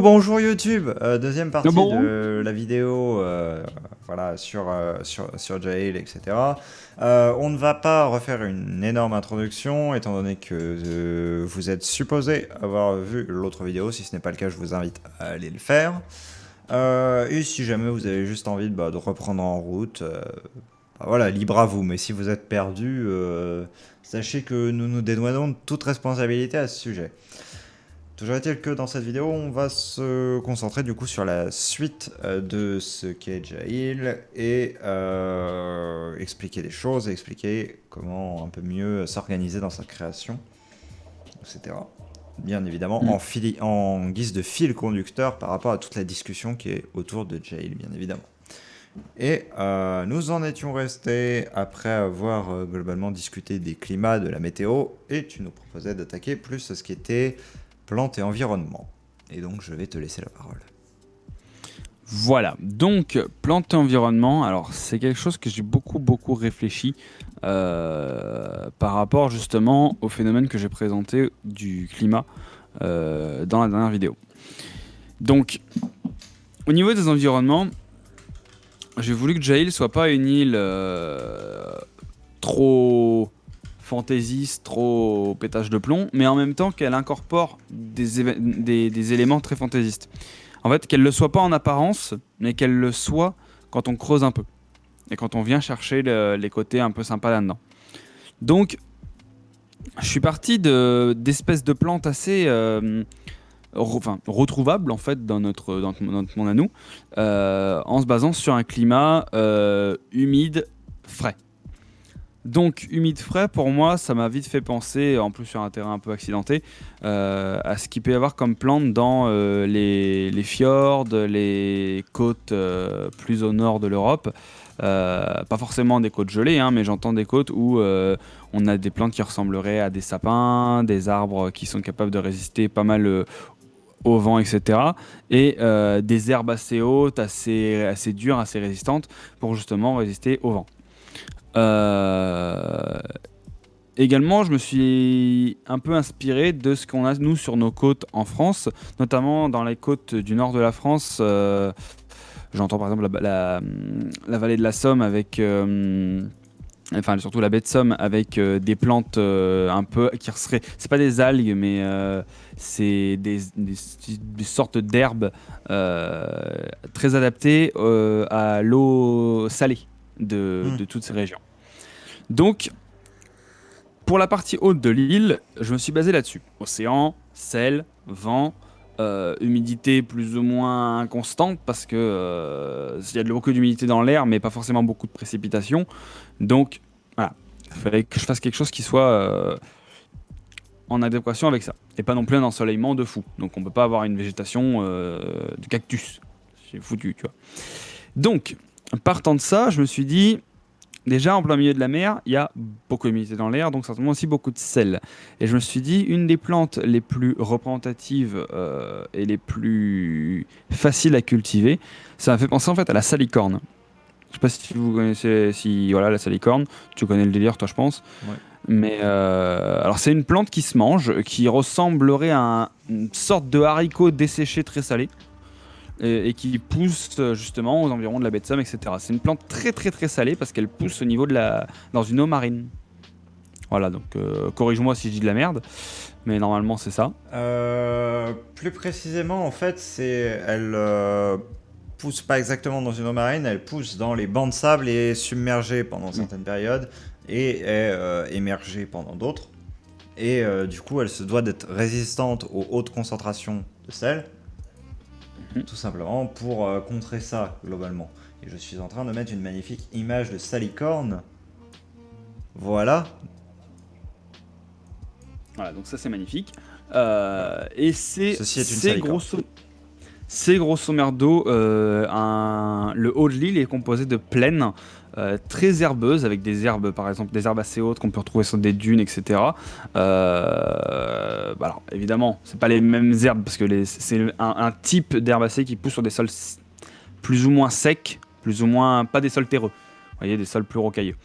Bonjour YouTube, deuxième partie Bon, de la vidéo voilà, sur Jail, etc. On ne va pas refaire une énorme introduction, étant donné que vous êtes supposé avoir vu l'autre vidéo. Si ce n'est pas le cas, je vous invite à aller le faire. Et si jamais vous avez juste envie de reprendre en route, voilà, libre à vous. Mais si vous êtes perdu, sachez que nous nous dédouanons de toute responsabilité à ce sujet. Toujours est-il que dans cette vidéo, on va se concentrer du coup sur la suite de ce qu'est Jail et expliquer des choses, expliquer comment un peu mieux s'organiser dans sa création, etc. Bien évidemment mm, en guise de fil conducteur par rapport à toute la discussion qui est autour de Jail, bien évidemment. Et nous en étions restés après avoir globalement discuté des climats, de la météo, et tu nous proposais d'attaquer plus ce qui était plantes et environnement. Et donc je vais te laisser la parole. voilà. Donc, plantes et environnement, alors c'est quelque chose que j'ai beaucoup réfléchi par rapport justement au phénomène que j'ai présenté du climat dans la dernière vidéo. Donc, au niveau des environnements, j'ai voulu que Jail soit pas une île trop fantaisiste, trop pétage de plomb, mais en même temps qu'elle incorpore des éléments très fantaisistes. En fait, qu'elle ne le soit pas en apparence, mais qu'elle le soit quand on creuse un peu. Et quand on vient chercher les côtés un peu sympas là-dedans. Donc, je suis parti d'espèces de plantes assez retrouvables en fait dans notre monde à nous, en se basant sur un climat humide, frais. Donc, humide frais, pour moi, ça m'a vite fait penser, en plus sur un terrain un peu accidenté, à ce qu'il peut y avoir comme plantes dans les fjords, les côtes plus au nord de l'Europe. Pas forcément des côtes gelées, hein, mais j'entends des côtes où on a des plantes qui ressembleraient à des sapins, des arbres qui sont capables de résister pas mal au vent, etc. Et des herbes assez hautes, assez dures, assez résistantes pour justement résister au vent. Euh, Également, je me suis un peu inspiré de ce qu'on a nous sur nos côtes en France, notamment dans les côtes du nord de la France. J'entends par exemple la vallée de la Somme avec, enfin surtout la baie de Somme avec des plantes un peu qui seraient, c'est pas des algues, mais c'est des sortes d'herbes très adaptées à l'eau salée de toutes ces régions. Donc, pour la partie haute de l'île, je me suis basé là-dessus. Océan, sel, vent, humidité plus ou moins constante parce que il y a beaucoup d'humidité dans l'air, mais pas forcément beaucoup de précipitations. Donc voilà, il fallait que je fasse quelque chose qui soit en adéquation avec ça. Et pas non plus un ensoleillement de fou. Donc on peut pas avoir une végétation de cactus. C'est foutu, tu vois. Donc, partant de ça, je me suis dit, déjà, en plein milieu de la mer, il y a beaucoup d'humidité dans l'air, donc certainement aussi beaucoup de sel. Et je me suis dit, une des plantes les plus représentatives et les plus faciles à cultiver, ça m'a fait penser en fait à la salicorne. Je sais pas si vous connaissez, si voilà la salicorne, tu connais le délire, toi, je pense. Ouais. Mais alors, c'est une plante qui se mange, qui ressemblerait à une sorte de haricot desséché très salé et qui pousse justement aux environs de la baie de Somme, etc. C'est une plante très salée parce qu'elle pousse au niveau dans une eau marine. Voilà, donc corrige-moi si je dis de la merde, mais normalement c'est ça. Plus précisément, en fait, elle pousse pas exactement dans une eau marine, elle pousse dans les bancs de sable et est submergée pendant Mm. certaines périodes et est émergée pendant d'autres. Et du coup, elle se doit d'être résistante aux hautes concentrations de sel, Mhm. tout simplement pour contrer ça globalement. Et je suis en train de mettre une magnifique image de salicorne. Voilà. Voilà, donc ça c'est magnifique. Voilà. Et Ceci est une salicorne. c'est grosso merdo, le haut de l'île est composé de plaines très herbeuses, avec des herbes, par exemple, des herbes assez hautes qu'on peut retrouver sur des dunes, etc. Alors, évidemment, c'est pas les mêmes herbes, parce que c'est un type d'herbacées qui pousse sur des sols plus ou moins secs, plus ou moins, pas des sols terreux, vous voyez, des sols plus rocailleux.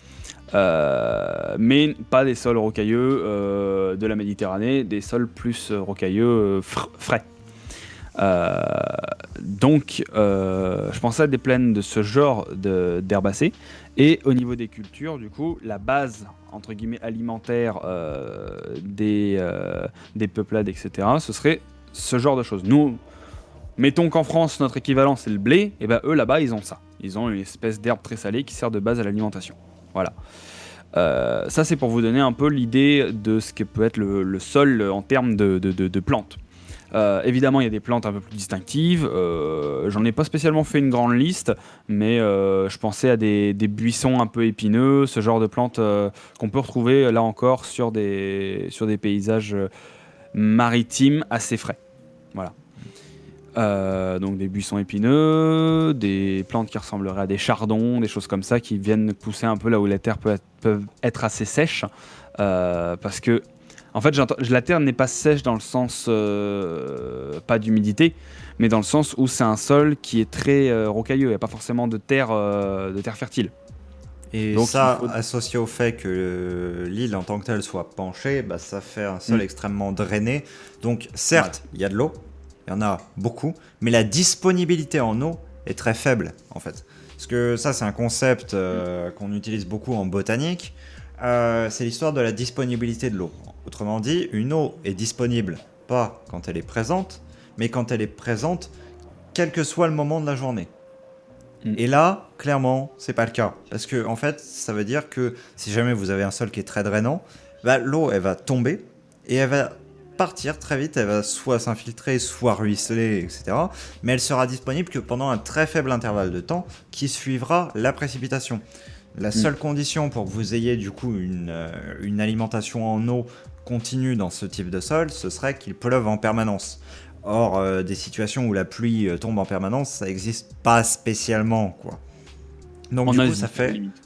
Mais pas des sols rocailleux de la Méditerranée, des sols plus rocailleux frais. Euh, je pensais à des plaines de ce genre d'herbacées. Et au niveau des cultures, du coup, la base entre guillemets alimentaire des peuplades, etc., ce serait ce genre de choses. Nous, mettons qu'en France, notre équivalent c'est le blé, et ben eux là-bas ils ont ça. Ils ont une espèce d'herbe très salée qui sert de base à l'alimentation. Voilà. Ça c'est pour vous donner un peu l'idée de ce que peut être le sol en termes de plantes. Évidemment, il y a des plantes un peu plus distinctives. J'en ai pas spécialement fait une grande liste, mais je pensais à des buissons un peu épineux, ce genre de plantes qu'on peut retrouver là encore sur des paysages maritimes assez frais. Voilà. Donc des buissons épineux, des plantes qui ressembleraient à des chardons, des choses comme ça qui viennent pousser un peu là où les terres peuvent être assez sèches. Parce que, en fait, la terre n'est pas sèche dans le sens pas d'humidité, mais dans le sens où c'est un sol qui est très rocailleux. Il n'y a pas forcément de terre fertile. Et Donc il ça, faut. associé au fait que l'île en tant que telle soit penchée, bah, ça fait un sol Mm. extrêmement drainé. Donc Ouais. certes, il y a de l'eau, il y en a beaucoup, mais la disponibilité en eau est très faible en fait. Parce que ça, c'est un concept qu'on utilise beaucoup en botanique. C'est l'histoire de la disponibilité de l'eau. Autrement dit, une eau est disponible pas quand elle est présente, mais quand elle est présente, quel que soit le moment de la journée. Mm. Et là, clairement, c'est pas le cas. Parce que, en fait, ça veut dire que si jamais vous avez un sol qui est très drainant, bah, l'eau, elle va tomber et elle va partir très vite. Elle va soit s'infiltrer, soit ruisseler, etc. Mais elle sera disponible que pendant un très faible intervalle de temps qui suivra la précipitation. La Mm. seule condition pour que vous ayez du coup une alimentation en eau continue dans ce type de sol, ce serait qu'il pleuve en permanence. Or, des situations où la pluie tombe en permanence, ça n'existe pas spécialement, quoi. Donc En du coup, ça Asie, à la fait... limite.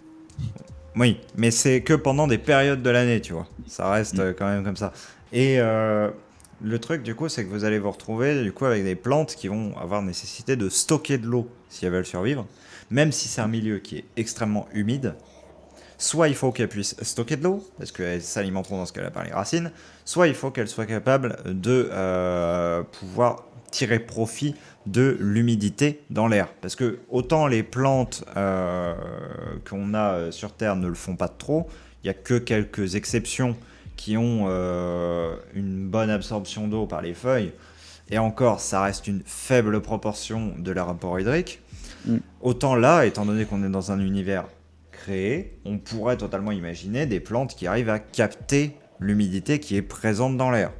Oui, mais c'est que pendant des périodes de l'année, tu vois. Ça reste Mm. quand même comme ça. Et le truc, du coup, c'est que vous allez vous retrouver du coup avec des plantes qui vont avoir nécessité de stocker de l'eau si elles veulent survivre, même si c'est un milieu qui est extrêmement humide. Soit il faut qu'elles puissent stocker de l'eau, parce qu'elles s'alimenteront dans ce cas-là par les racines, soit il faut qu'elles soient capables de pouvoir tirer profit de l'humidité dans l'air. Parce que autant les plantes qu'on a sur Terre ne le font pas trop, il n'y a que quelques exceptions qui ont une bonne absorption d'eau par les feuilles, et encore, ça reste une faible proportion de leur apport hydrique. Mm. Autant là, étant donné qu'on est dans un univers créé, on pourrait totalement imaginer des plantes qui arrivent à capter l'humidité qui est présente dans l'air.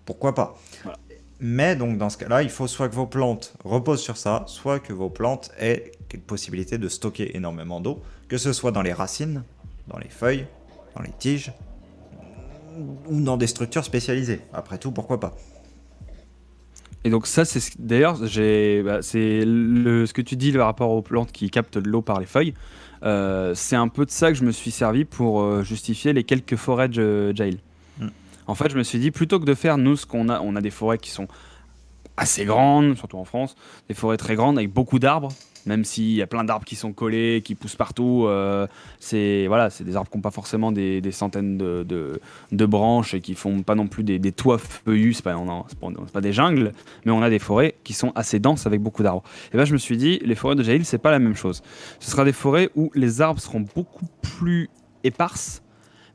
Pourquoi pas? Voilà. Mais donc dans ce cas-là, il faut soit que vos plantes reposent sur ça, soit que vos plantes aient la possibilité de stocker énormément d'eau, que ce soit dans les racines, dans les feuilles, dans les tiges, ou dans des structures spécialisées. Après tout, pourquoi pas? Et donc ça, d'ailleurs, c'est ce que tu dis par rapport aux plantes qui captent de l'eau par les feuilles. C'est un peu de ça que je me suis servi pour justifier les quelques forêts de Jail. Hmm. En fait, je me suis dit, plutôt que de faire, nous, ce qu'on a, on a des forêts qui sont assez grandes, surtout en France, des forêts très grandes avec beaucoup d'arbres, même s'il y a plein d'arbres qui sont collés, qui poussent partout. C'est des arbres qui n'ont pas forcément des centaines de branches et qui font pas non plus des toits feuillus, c'est pas des jungles, mais on a des forêts qui sont assez denses avec beaucoup d'arbres. Et là, je me suis dit, les forêts de Jaïl, c'est pas la même chose. Ce sera des forêts où les arbres seront beaucoup plus éparses,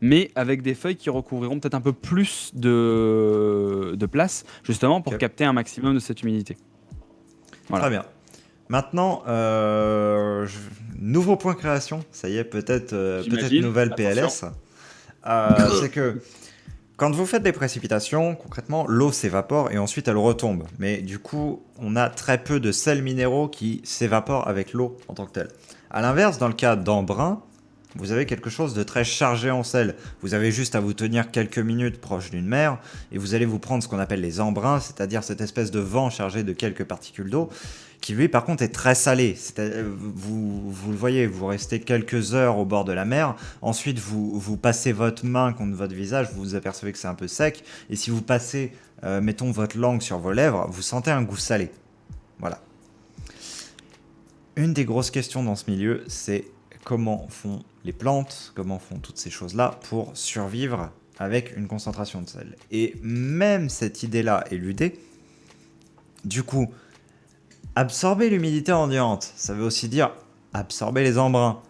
mais avec des feuilles qui recouvriront peut-être un peu plus de place, justement pour Ok. capter un maximum de cette humidité. Voilà. Très bien. Maintenant, nouveau point création, ça y est, peut-être J'imagine. nouvelle Attention. PLS. C'est que quand vous faites des précipitations, concrètement, l'eau s'évapore et ensuite elle retombe. Mais du coup, on a très peu de sels minéraux qui s'évaporent avec l'eau en tant que telle. A l'inverse, dans le cas d'Embrun, vous avez quelque chose de très chargé en sel. Vous avez juste à vous tenir quelques minutes proche d'une mer et vous allez vous prendre ce qu'on appelle les embruns, c'est-à-dire cette espèce de vent chargé de quelques particules d'eau, qui lui par contre est très salé. Vous le voyez, vous restez quelques heures au bord de la mer, ensuite vous passez votre main contre votre visage, vous vous apercevez que c'est un peu sec, et si vous passez, mettons, votre langue sur vos lèvres, vous sentez un goût salé. Voilà. Une des grosses questions dans ce milieu, c'est comment font les plantes, comment font toutes ces choses-là pour survivre avec une concentration de sel. Et même cette idée-là éludée, Du coup, absorber l'humidité ambiante, ça veut aussi dire absorber les embruns.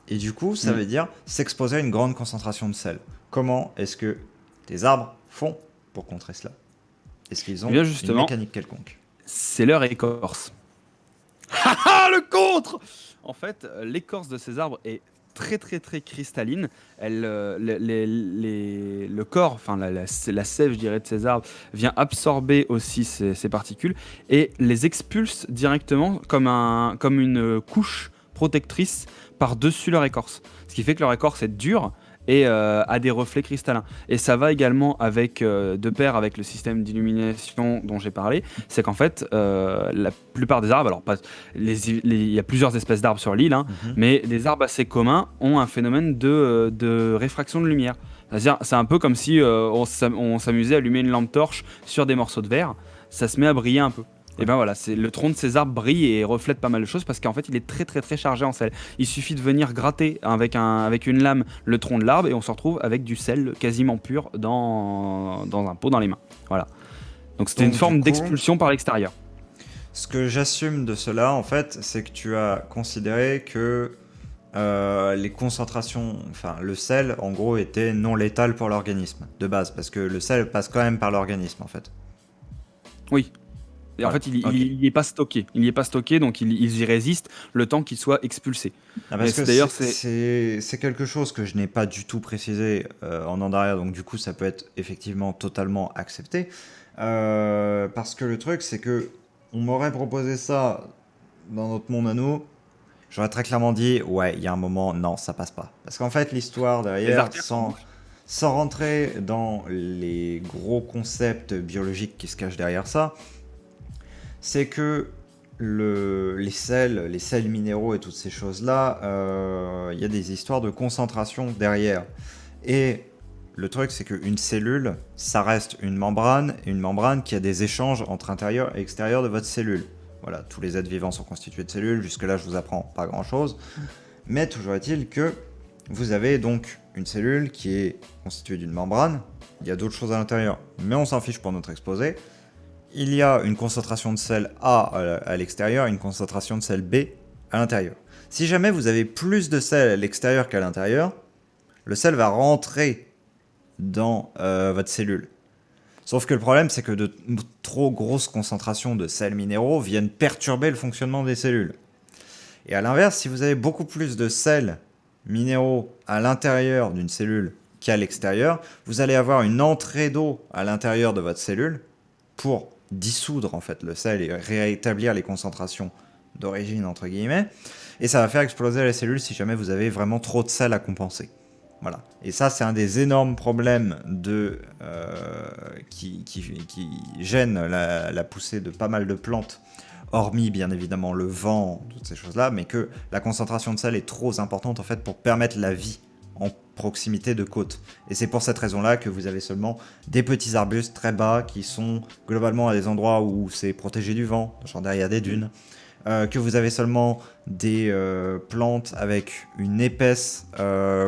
Et du coup, ça veut dire s'exposer à une grande concentration de sel. Comment est-ce que tes arbres font pour contrer cela? Est-ce qu'ils Et ont bien une justement, mécanique quelconque? c'est leur écorce. Ah, le contre! En fait, l'écorce de ces arbres est très très très cristalline. Le corps, enfin la sève, je dirais, de ces arbres vient absorber aussi ces particules et les expulse directement comme une couche protectrice par-dessus leur écorce. Ce qui fait que leur écorce est dure et a des reflets cristallins. Et ça va également de pair avec le système d'illumination dont j'ai parlé, c'est qu'en fait, la plupart des arbres, alors pas, il y a plusieurs espèces d'arbres sur l'île, hein, mais des arbres assez communs ont un phénomène de réfraction de lumière. C'est-à-dire, c'est un peu comme si on s'amusait à allumer une lampe torche sur des morceaux de verre, ça se met à briller un peu. Et Ouais. ben voilà, le tronc de ces arbres brille et reflète pas mal de choses parce qu'en fait il est très très très chargé en sel. Il suffit de venir gratter avec une lame le tronc de l'arbre et on se retrouve avec du sel quasiment pur dans un pot dans les mains. Voilà. Donc c'était une Donc, du forme coup, d'expulsion par l'extérieur. ce que j'assume de cela, en fait, c'est que tu as considéré que les concentrations, enfin le sel, en gros, était non létal pour l'organisme, de base, parce que le sel passe quand même par l'organisme, en fait. Oui. Et en Voilà, fait, ok. il y est pas stocké. Il y est pas stocké, donc ils y résistent le temps qu'il soit expulsé. Ah, Et parce que d'ailleurs, c'est c'est quelque chose que je n'ai pas du tout précisé en an arrière, donc du coup ça peut être effectivement totalement accepté. Parce que le truc c'est que on m'aurait proposé ça dans notre monde à nous, j'aurais très clairement dit ouais, il y a un moment, non, ça passe pas. Parce qu'en fait l'histoire les derrière, artères sont moches. sans rentrer dans les gros concepts biologiques qui se cachent derrière ça, c'est que les sels minéraux et toutes ces choses-là, il y a des histoires de concentration derrière. Et le truc, c'est qu'une cellule, ça reste une membrane qui a des échanges entre intérieur et extérieur de votre cellule. Voilà, tous les êtres vivants sont constitués de cellules, jusque-là je vous apprends pas grand-chose. Mais toujours est-il que vous avez donc une cellule qui est constituée d'une membrane, il y a d'autres choses à l'intérieur, mais on s'en fiche pour notre exposé. Il y a une concentration de sel A à l'extérieur et une concentration de sel B à l'intérieur. Si jamais vous avez plus de sel à l'extérieur qu'à l'intérieur, le sel va rentrer dans votre cellule. Sauf que le problème, c'est que de trop grosses concentrations de sels minéraux viennent perturber le fonctionnement des cellules. Et à l'inverse, si vous avez beaucoup plus de sels minéraux à l'intérieur d'une cellule qu'à l'extérieur, vous allez avoir une entrée d'eau à l'intérieur de votre cellule pour dissoudre en fait le sel et rétablir les concentrations d'origine entre guillemets, et ça va faire exploser la cellule si jamais vous avez vraiment trop de sel à compenser. Voilà. Et ça, c'est un des énormes problèmes qui gêne la poussée de pas mal de plantes, hormis bien évidemment le vent, toutes ces choses-là, mais que la concentration de sel est trop importante en fait pour permettre la vie en proximité de côtes. Et c'est pour cette raison-là que vous avez seulement des petits arbustes très bas qui sont globalement à des endroits où c'est protégé du vent, genre derrière des dunes. Que vous avez seulement des plantes avec une épaisse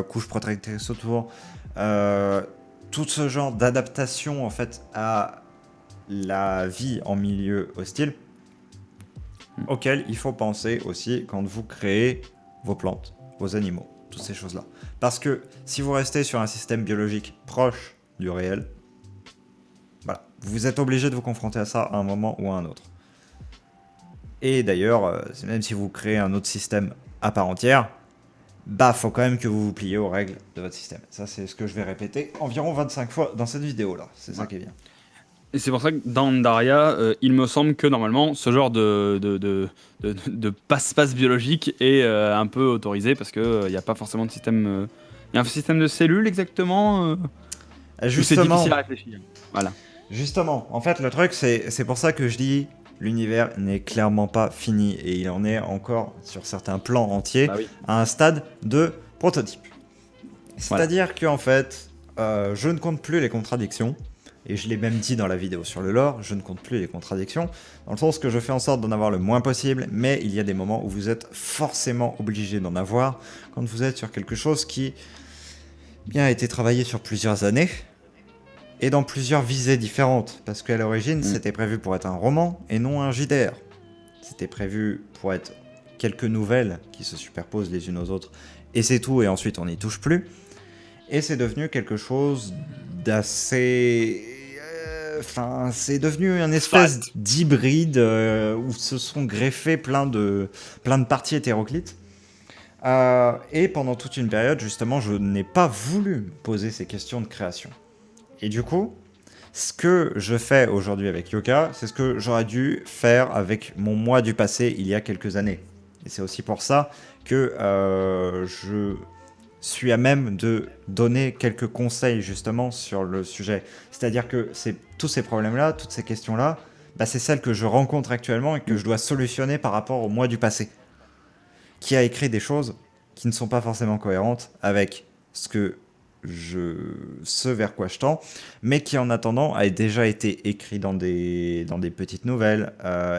couche protectrice autour. Tout ce genre d'adaptation en fait à la vie en milieu hostile auquel il faut penser aussi quand vous créez vos plantes, vos animaux, toutes ces choses-là. Parce que si vous restez sur un système biologique proche du réel, voilà, vous êtes obligé de vous confronter à ça à un moment ou à un autre. Et d'ailleurs, même si vous créez un autre système à part entière, bah faut quand même que vous vous pliez aux règles de votre système. Ça, c'est ce que je vais répéter environ 25 fois dans cette vidéo-là. C'est ça qui est bien. Et c'est pour ça que dans Andaria, il me semble que normalement, ce genre de passe-passe biologique est un peu autorisé parce qu'il n'y a pas forcément de système. Il y a un système de cellules exactement où c'est Justement, difficile à réfléchir. Voilà. justement, en fait, le truc, c'est pour ça que je dis l'univers n'est clairement pas fini et il en est encore sur certains plans entiers Bah oui. à un stade de prototype. Voilà. C'est-à-dire qu'en fait, je ne compte plus les contradictions. Et je l'ai même dit dans la vidéo sur le lore, je ne compte plus les contradictions, dans le sens que je fais en sorte d'en avoir le moins possible, mais il y a des moments où vous êtes forcément obligé d'en avoir quand vous êtes sur quelque chose qui bien a été travaillé sur plusieurs années, et dans plusieurs visées différentes, parce qu'à l'origine, c'était prévu pour être un roman et non un JDR. C'était prévu pour être quelques nouvelles qui se superposent les unes aux autres, et c'est tout, et ensuite on n'y touche plus. Et c'est devenu quelque chose d'assez... Enfin, c'est devenu une espèce d'hybride où se sont greffés plein de parties hétéroclites. Et pendant toute une période, justement, je n'ai pas voulu me poser ces questions de création. Et du coup, ce que je fais aujourd'hui avec Yoka, c'est ce que j'aurais dû faire avec mon moi du passé il y a quelques années. Et c'est aussi pour ça que je suis à même de donner quelques conseils justement sur le sujet. C'est-à-dire que tous ces problèmes-là, toutes ces questions-là, bah, c'est celles que je rencontre actuellement et que je dois solutionner par rapport au moi du passé, qui a écrit des choses qui ne sont pas forcément cohérentes avec ce vers quoi je tends, mais qui en attendant a déjà été écrit dans des petites nouvelles,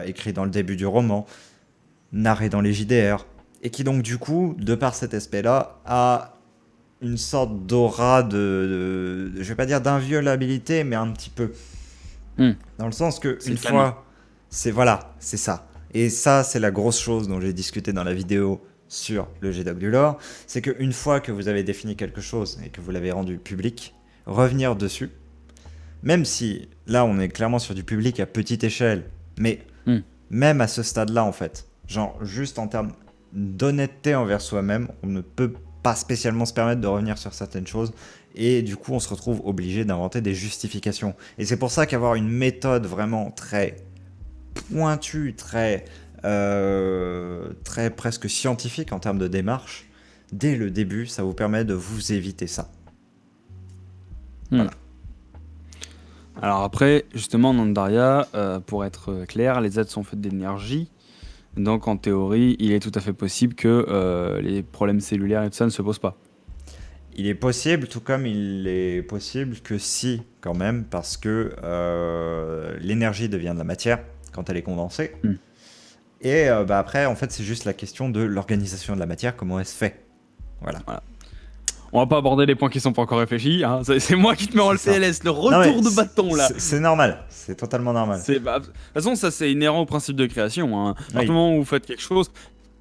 écrit dans le début du roman, narré dans les JDR, et qui donc du coup, de par cet aspect-là, a une sorte d'aura je vais pas dire d'inviolabilité, mais un petit peu. Dans le sens que une fois, c'est ça. Et ça, c'est la grosse chose dont j'ai discuté dans la vidéo sur le GDoc du lore, c'est qu'une fois que vous avez défini quelque chose et que vous l'avez rendu public, revenir dessus, même si là on est clairement sur du public à petite échelle, mais même à ce stade-là en fait, genre juste en termes d'honnêteté envers soi-même, on ne peut pas spécialement se permettre de revenir sur certaines choses, et du coup on se retrouve obligé d'inventer des justifications. Et c'est pour ça qu'avoir une méthode vraiment très pointue, très presque scientifique en termes de démarche, dès le début, ça vous permet de vous éviter ça. Voilà. Alors après, justement, dans Daria, pour être clair, les êtres sont faits d'énergie. Donc en théorie, il est tout à fait possible que les problèmes cellulaires et tout ça ne se posent pas. Il est possible, tout comme il est possible que si, quand même, parce que l'énergie devient de la matière quand elle est condensée. Et bah après, en fait, c'est juste la question de l'organisation de la matière, comment elle se fait. Voilà. On va pas aborder les points qui sont pas encore réfléchis. Hein. C'est moi qui te mets en PLS, le retour de bâton là. C'est normal, c'est totalement normal. De toute façon, ça c'est inhérent au principe de création. Hein. À partir du moment où vous faites quelque chose,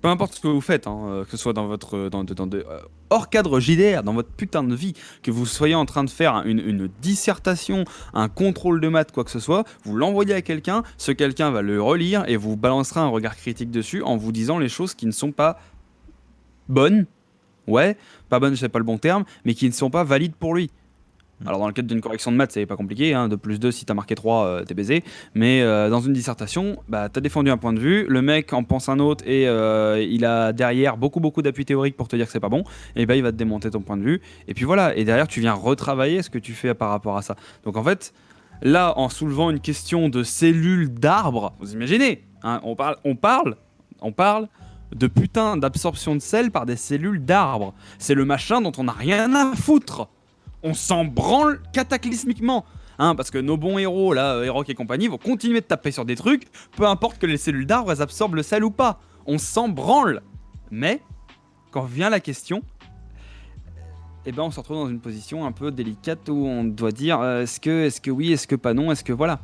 peu importe ce que vous faites, hein, que ce soit dans votre hors cadre JDR, dans votre putain de vie, que vous soyez en train de faire une dissertation, un contrôle de maths, quoi que ce soit, vous l'envoyez à quelqu'un, ce quelqu'un va le relire et vous balancera un regard critique dessus en vous disant les choses qui ne sont pas bonnes. Ouais, pas bonnes, c'est pas le bon terme, mais qui ne sont pas valides pour lui. Alors dans le cadre d'une correction de maths, c'est pas compliqué, hein, 2 plus 2, si t'as marqué 3, t'es baisé. Mais dans une dissertation, bah, t'as défendu un point de vue, le mec en pense un autre et il a derrière beaucoup d'appui théorique pour te dire que c'est pas bon, et bah il va te démonter ton point de vue. Et puis voilà, et derrière tu viens retravailler ce que tu fais par rapport à ça. Donc en fait, là, en soulevant une question de cellules d'arbres, vous imaginez, hein, on parle de putain d'absorption de sel par des cellules d'arbres. C'est le machin dont on n'a rien à foutre. On s'en branle cataclysmiquement. Hein, parce que nos bons héros, là, Héroc et compagnie, vont continuer de taper sur des trucs, peu importe que les cellules d'arbres elles absorbent le sel ou pas. On s'en branle. Mais, quand vient la question, eh ben on se retrouve dans une position un peu délicate où on doit dire est-ce que oui, est-ce que pas non, est-ce que voilà.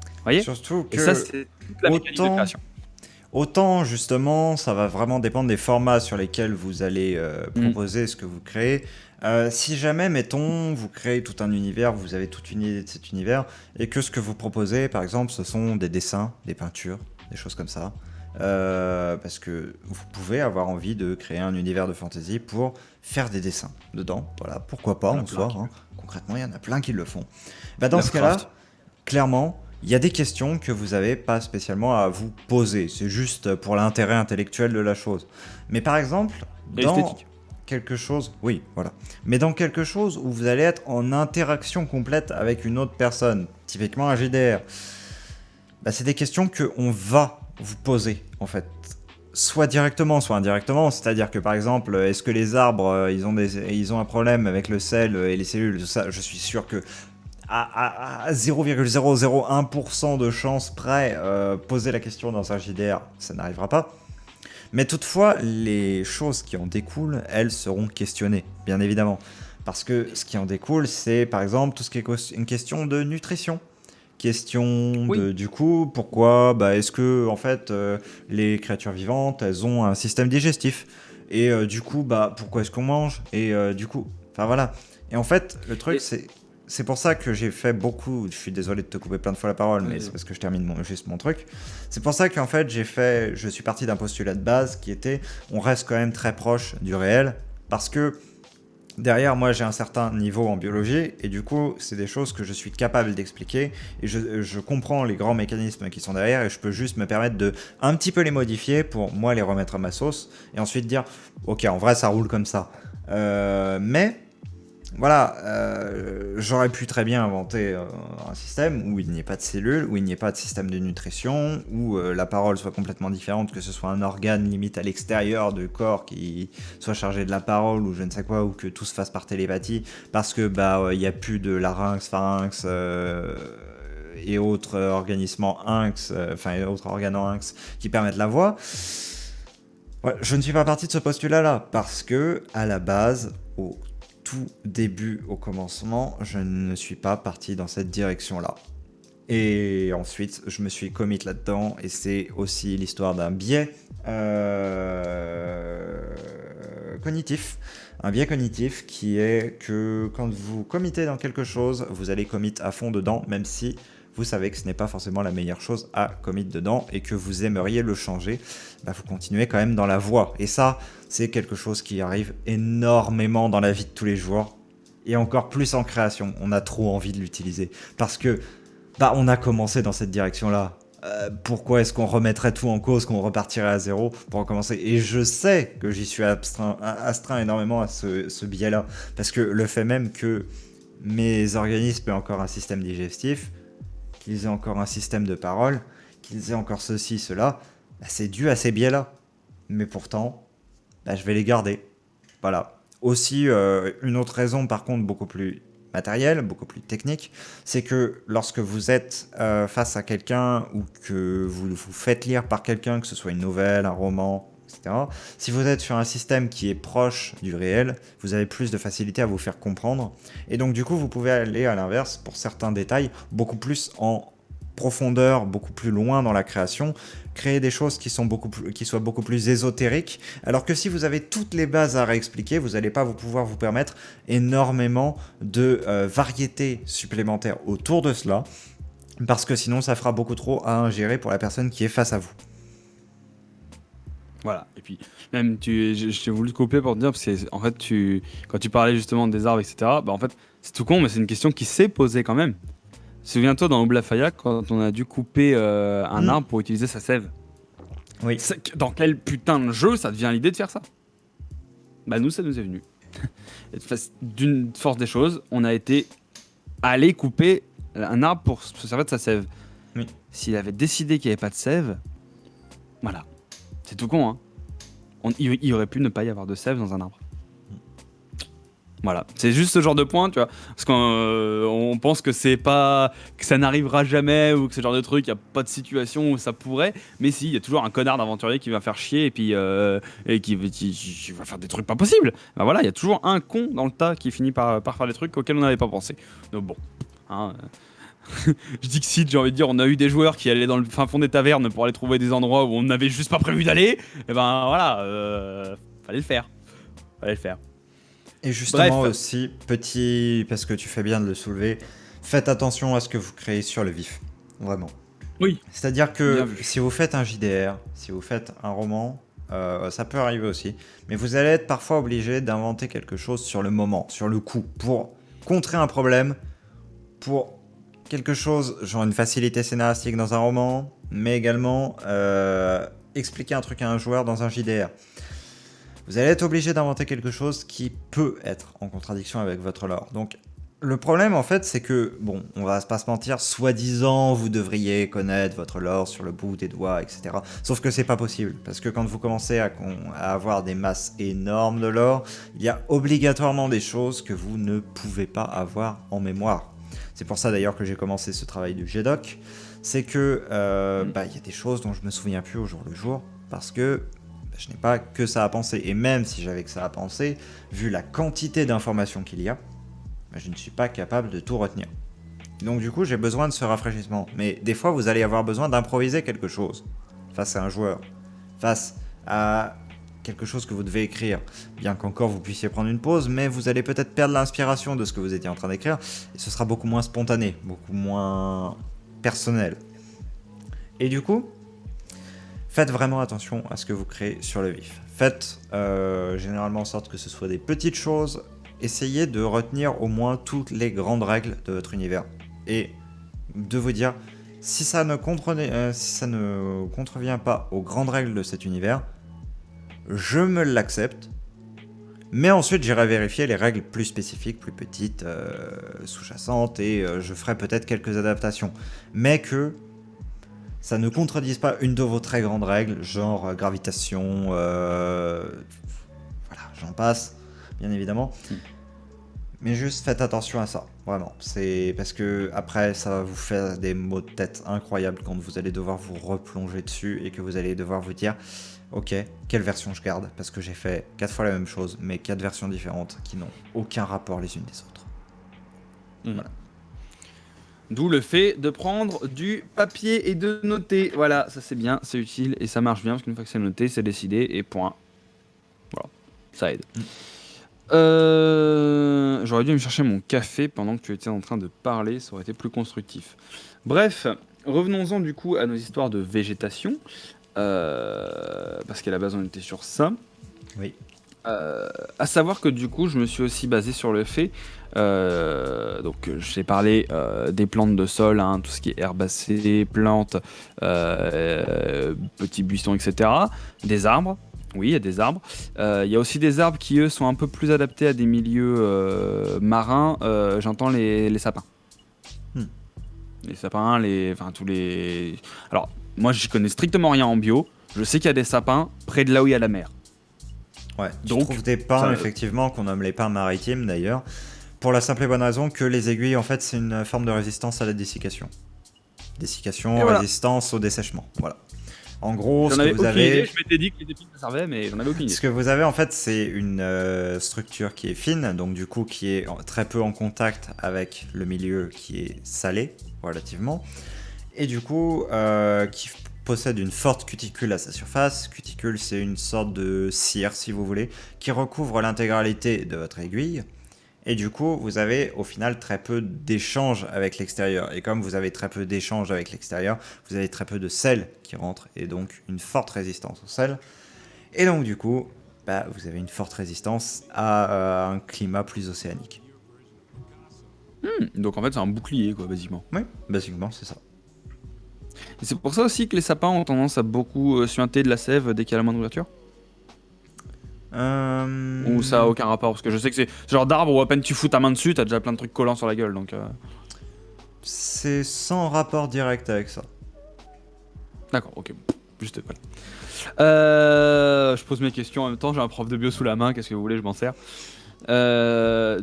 Vous voyez ? Surtout que et ça, c'est toute la mécanique de création. Autant, justement, ça va vraiment dépendre des formats sur lesquels vous allez proposer ce que vous créez. Si jamais, mettons, vous créez tout un univers, vous avez toute une idée de cet univers, et que ce que vous proposez, par exemple, ce sont des dessins, des peintures, des choses comme ça, parce que vous pouvez avoir envie de créer un univers de fantasy pour faire des dessins dedans. Voilà, pourquoi pas en soi. Hein. Concrètement, il y en a plein qui le font. Bah, dans ce cas-là, clairement, il y a des questions que vous n'avez pas spécialement à vous poser. C'est juste pour l'intérêt intellectuel de la chose. Mais par exemple, dans quelque chose... Oui, voilà. Mais dans quelque chose où vous allez être en interaction complète avec une autre personne, typiquement un JDR, bah, c'est des questions qu'on va vous poser, en fait. Soit directement, soit indirectement. C'est-à-dire que, par exemple, est-ce que les arbres, ils ont un problème avec le sel et les cellules, tout ça, je suis sûr que... à 0,001% de chance près, poser la question dans un JDR, ça n'arrivera pas. Mais toutefois, les choses qui en découlent, elles seront questionnées, bien évidemment. Parce que ce qui en découle, c'est par exemple tout ce qui est une question de nutrition. Question Oui. de, du coup, pourquoi est-ce que en fait les créatures vivantes, elles ont un système digestif et du coup, pourquoi est-ce qu'on mange et du coup, enfin voilà. Et en fait, le truc, Et c'est pour ça que j'ai fait beaucoup. Je suis désolé de te couper plein de fois la parole, mais c'est vas-y. parce que je termine juste mon truc. C'est pour ça qu'en fait, je suis parti d'un postulat de base qui était, on reste quand même très proche du réel parce que derrière, moi, j'ai un certain niveau en biologie, et du coup, c'est des choses que je suis capable d'expliquer, et je comprends les grands mécanismes qui sont derrière, et je peux juste me permettre de un petit peu les modifier pour moi les remettre à ma sauce, et ensuite dire, ok, en vrai, ça roule comme ça. Mais voilà, j'aurais pu très bien inventer un système où il n'y ait pas de cellules, où il n'y ait pas de système de nutrition, où la parole soit complètement différente, que ce soit un organe limite à l'extérieur du corps qui soit chargé de la parole ou je ne sais quoi, ou que tout se fasse par télépathie, parce que il y a plus de larynx, pharynx et autres organismes en inx, et autres organes en inx qui permettent la voix. Ouais, je ne suis pas parti de ce postulat-là parce que à la base, au tout début, au commencement, je ne suis pas parti dans cette direction-là. Et ensuite, je me suis commit là-dedans, et c'est aussi l'histoire d'un biais cognitif. Un biais cognitif qui est que quand vous committez dans quelque chose, vous allez commit à fond dedans, même si vous savez que ce n'est pas forcément la meilleure chose à commit dedans et que vous aimeriez le changer, vous continuez quand même dans la voie. Et ça, c'est quelque chose qui arrive énormément dans la vie de tous les jours, et encore plus en création. On a trop envie de l'utiliser parce que on a commencé dans cette direction-là. Pourquoi est-ce qu'on remettrait tout en cause, qu'on repartirait à zéro pour recommencer? Et je sais que j'y suis astreint énormément à ce biais-là. Parce que le fait même que mes organismes aient encore un système digestif, qu'ils aient encore un système de parole, qu'ils aient encore ceci, cela, c'est dû à ces biais-là. Mais pourtant, je vais les garder. Voilà. Aussi, une autre raison, par contre, beaucoup plus matérielle, beaucoup plus technique, c'est que lorsque vous êtes face à quelqu'un ou que vous vous faites lire par quelqu'un, que ce soit une nouvelle, un roman, etc., si vous êtes sur un système qui est proche du réel, vous avez plus de facilité à vous faire comprendre. Et donc, du coup, vous pouvez aller à l'inverse pour certains détails, beaucoup plus en profondeur, beaucoup plus loin dans la création, créer des choses qui soient beaucoup plus ésotériques, alors que si vous avez toutes les bases à réexpliquer, vous n'allez pas pouvoir vous permettre énormément de variétés supplémentaires autour de cela, parce que sinon ça fera beaucoup trop à ingérer pour la personne qui est face à vous. Voilà. Et puis, même, je t'ai voulu te couper pour te dire, parce que, en fait, quand tu parlais justement des arbres, etc., en fait, c'est tout con, mais c'est une question qui s'est posée quand même. Souviens-toi dans Oblafaya, quand on a dû couper un arbre pour utiliser sa sève. Oui. Dans quel putain de jeu ça devient l'idée de faire ça? Nous, ça nous est venu. D'une force des choses, on a été allé couper un arbre pour se servir de sa sève. Oui. S'il avait décidé qu'il n'y avait pas de sève, voilà. C'est tout con, hein. Il aurait pu ne pas y avoir de sève dans un arbre. Voilà, c'est juste ce genre de point, tu vois, parce qu'on pense que que ça n'arrivera jamais ou que ce genre de truc, il y a pas de situation où ça pourrait, mais si, il y a toujours un connard d'aventurier qui va faire chier et puis qui va faire des trucs pas possibles. Voilà, il y a toujours un con dans le tas qui finit par faire des trucs auxquels on n'avait pas pensé. Donc bon, hein, je dis que si, j'ai envie de dire, on a eu des joueurs qui allaient dans le fin fond des tavernes pour aller trouver des endroits où on n'avait juste pas prévu d'aller, et voilà, fallait le faire. Et justement Bref. aussi, parce que tu fais bien de le soulever, faites attention à ce que vous créez sur le vif. Vraiment. Oui. C'est-à-dire que Bien vu. si vous faites un JDR, si vous faites un roman, ça peut arriver aussi, mais vous allez être parfois obligé d'inventer quelque chose sur le moment, sur le coup, pour contrer un problème, pour quelque chose, genre une facilité scénaristique dans un roman, mais également expliquer un truc à un joueur dans un JDR. Vous allez être obligé d'inventer quelque chose qui peut être en contradiction avec votre lore. Donc, le problème, en fait, c'est que, bon, on va pas se mentir, soi-disant, vous devriez connaître votre lore sur le bout des doigts, etc. Sauf que c'est pas possible, parce que quand vous commencez à avoir des masses énormes de lore, il y a obligatoirement des choses que vous ne pouvez pas avoir en mémoire. C'est pour ça d'ailleurs que j'ai commencé ce travail du GDoc, c'est que il y a des choses dont je me souviens plus au jour le jour, parce que Je n'ai pas que ça à penser. Et même si j'avais que ça à penser, vu la quantité d'informations qu'il y a, bah, je ne suis pas capable de tout retenir. Donc du coup, j'ai besoin de ce rafraîchissement. Mais des fois, vous allez avoir besoin d'improviser quelque chose face à un joueur, face à quelque chose que vous devez écrire. Bien qu'encore vous puissiez prendre une pause, mais vous allez peut-être perdre l'inspiration de ce que vous étiez en train d'écrire, et ce sera beaucoup moins spontané, beaucoup moins personnel. Et du coup, faites vraiment attention à ce que vous créez sur le vif. Faites généralement en sorte que ce soit des petites choses. Essayez de retenir au moins toutes les grandes règles de votre univers. Et de vous dire, si ça ne contrevient pas aux grandes règles de cet univers, je me l'accepte. Mais ensuite, j'irai vérifier les règles plus spécifiques, plus petites, sous-jacentes, et je ferai peut-être quelques adaptations. Mais que ça ne contredise pas une de vos très grandes règles, genre gravitation, voilà, j'en passe, bien évidemment. Mais juste faites attention à ça, vraiment. C'est parce que après, ça va vous faire des maux de tête incroyables quand vous allez devoir vous replonger dessus et que vous allez devoir vous dire, ok, quelle version je garde? Parce que j'ai fait 4 fois la même chose, mais 4 versions différentes qui n'ont aucun rapport les unes des autres. Voilà. D'où le fait de prendre du papier et de noter. Voilà, ça c'est bien, c'est utile et ça marche bien parce qu'une fois que c'est noté, c'est décidé et point. Voilà, ça aide. J'aurais dû me chercher mon café pendant que tu étais en train de parler, ça aurait été plus constructif. Bref, revenons-en du coup à nos histoires de végétation, parce qu'à la base on était sur ça. Oui. À savoir que du coup je me suis aussi basé sur le fait, donc j'ai parlé des plantes de sol, hein, tout ce qui est herbacées, plantes, petits buissons, etc. Des arbres. Oui, il y a des arbres. Il y a aussi des arbres qui, eux, sont un peu plus adaptés à des milieux marins. J'entends les sapins. Les sapins, enfin tous les... Alors, moi, je connais strictement rien en bio. Je sais qu'il y a des sapins près de là où il y a la mer. Ouais, tu trouves des pins, effectivement, qu'on nomme les pins maritimes, d'ailleurs, pour la simple et bonne raison que les aiguilles, en fait, c'est une forme de résistance à la dessiccation. Dessiccation, résistance au dessèchement, voilà. En gros, ce que vous avez... Je m'étais dit que les épines ça servait, mais j'en avais aucune idée. Ce que vous avez, en fait, c'est une structure qui est fine, donc du coup, qui est très peu en contact avec le milieu qui est salé, relativement, et du coup, qui possède une forte cuticule à sa surface. Cuticule, c'est une sorte de cire, si vous voulez, qui recouvre l'intégralité de votre aiguille. Et du coup, vous avez au final très peu d'échanges avec l'extérieur. Et comme vous avez très peu d'échanges avec l'extérieur, vous avez très peu de sel qui rentre et donc une forte résistance au sel. Et donc du coup, vous avez une forte résistance à un climat plus océanique. Donc en fait, c'est un bouclier, quoi, basiquement. Oui, basiquement, c'est ça. Et c'est pour ça aussi que les sapins ont tendance à beaucoup suinter de la sève dès qu'il y a la moindre ouverture. Ou ça a aucun rapport, parce que je sais que c'est ce genre d'arbre où à peine tu fous ta main dessus, t'as déjà plein de trucs collants sur la gueule, donc... C'est sans rapport direct avec ça. D'accord, ok, juste voilà. Je pose mes questions en même temps, j'ai un prof de bio sous la main, qu'est-ce que vous voulez, je m'en sers.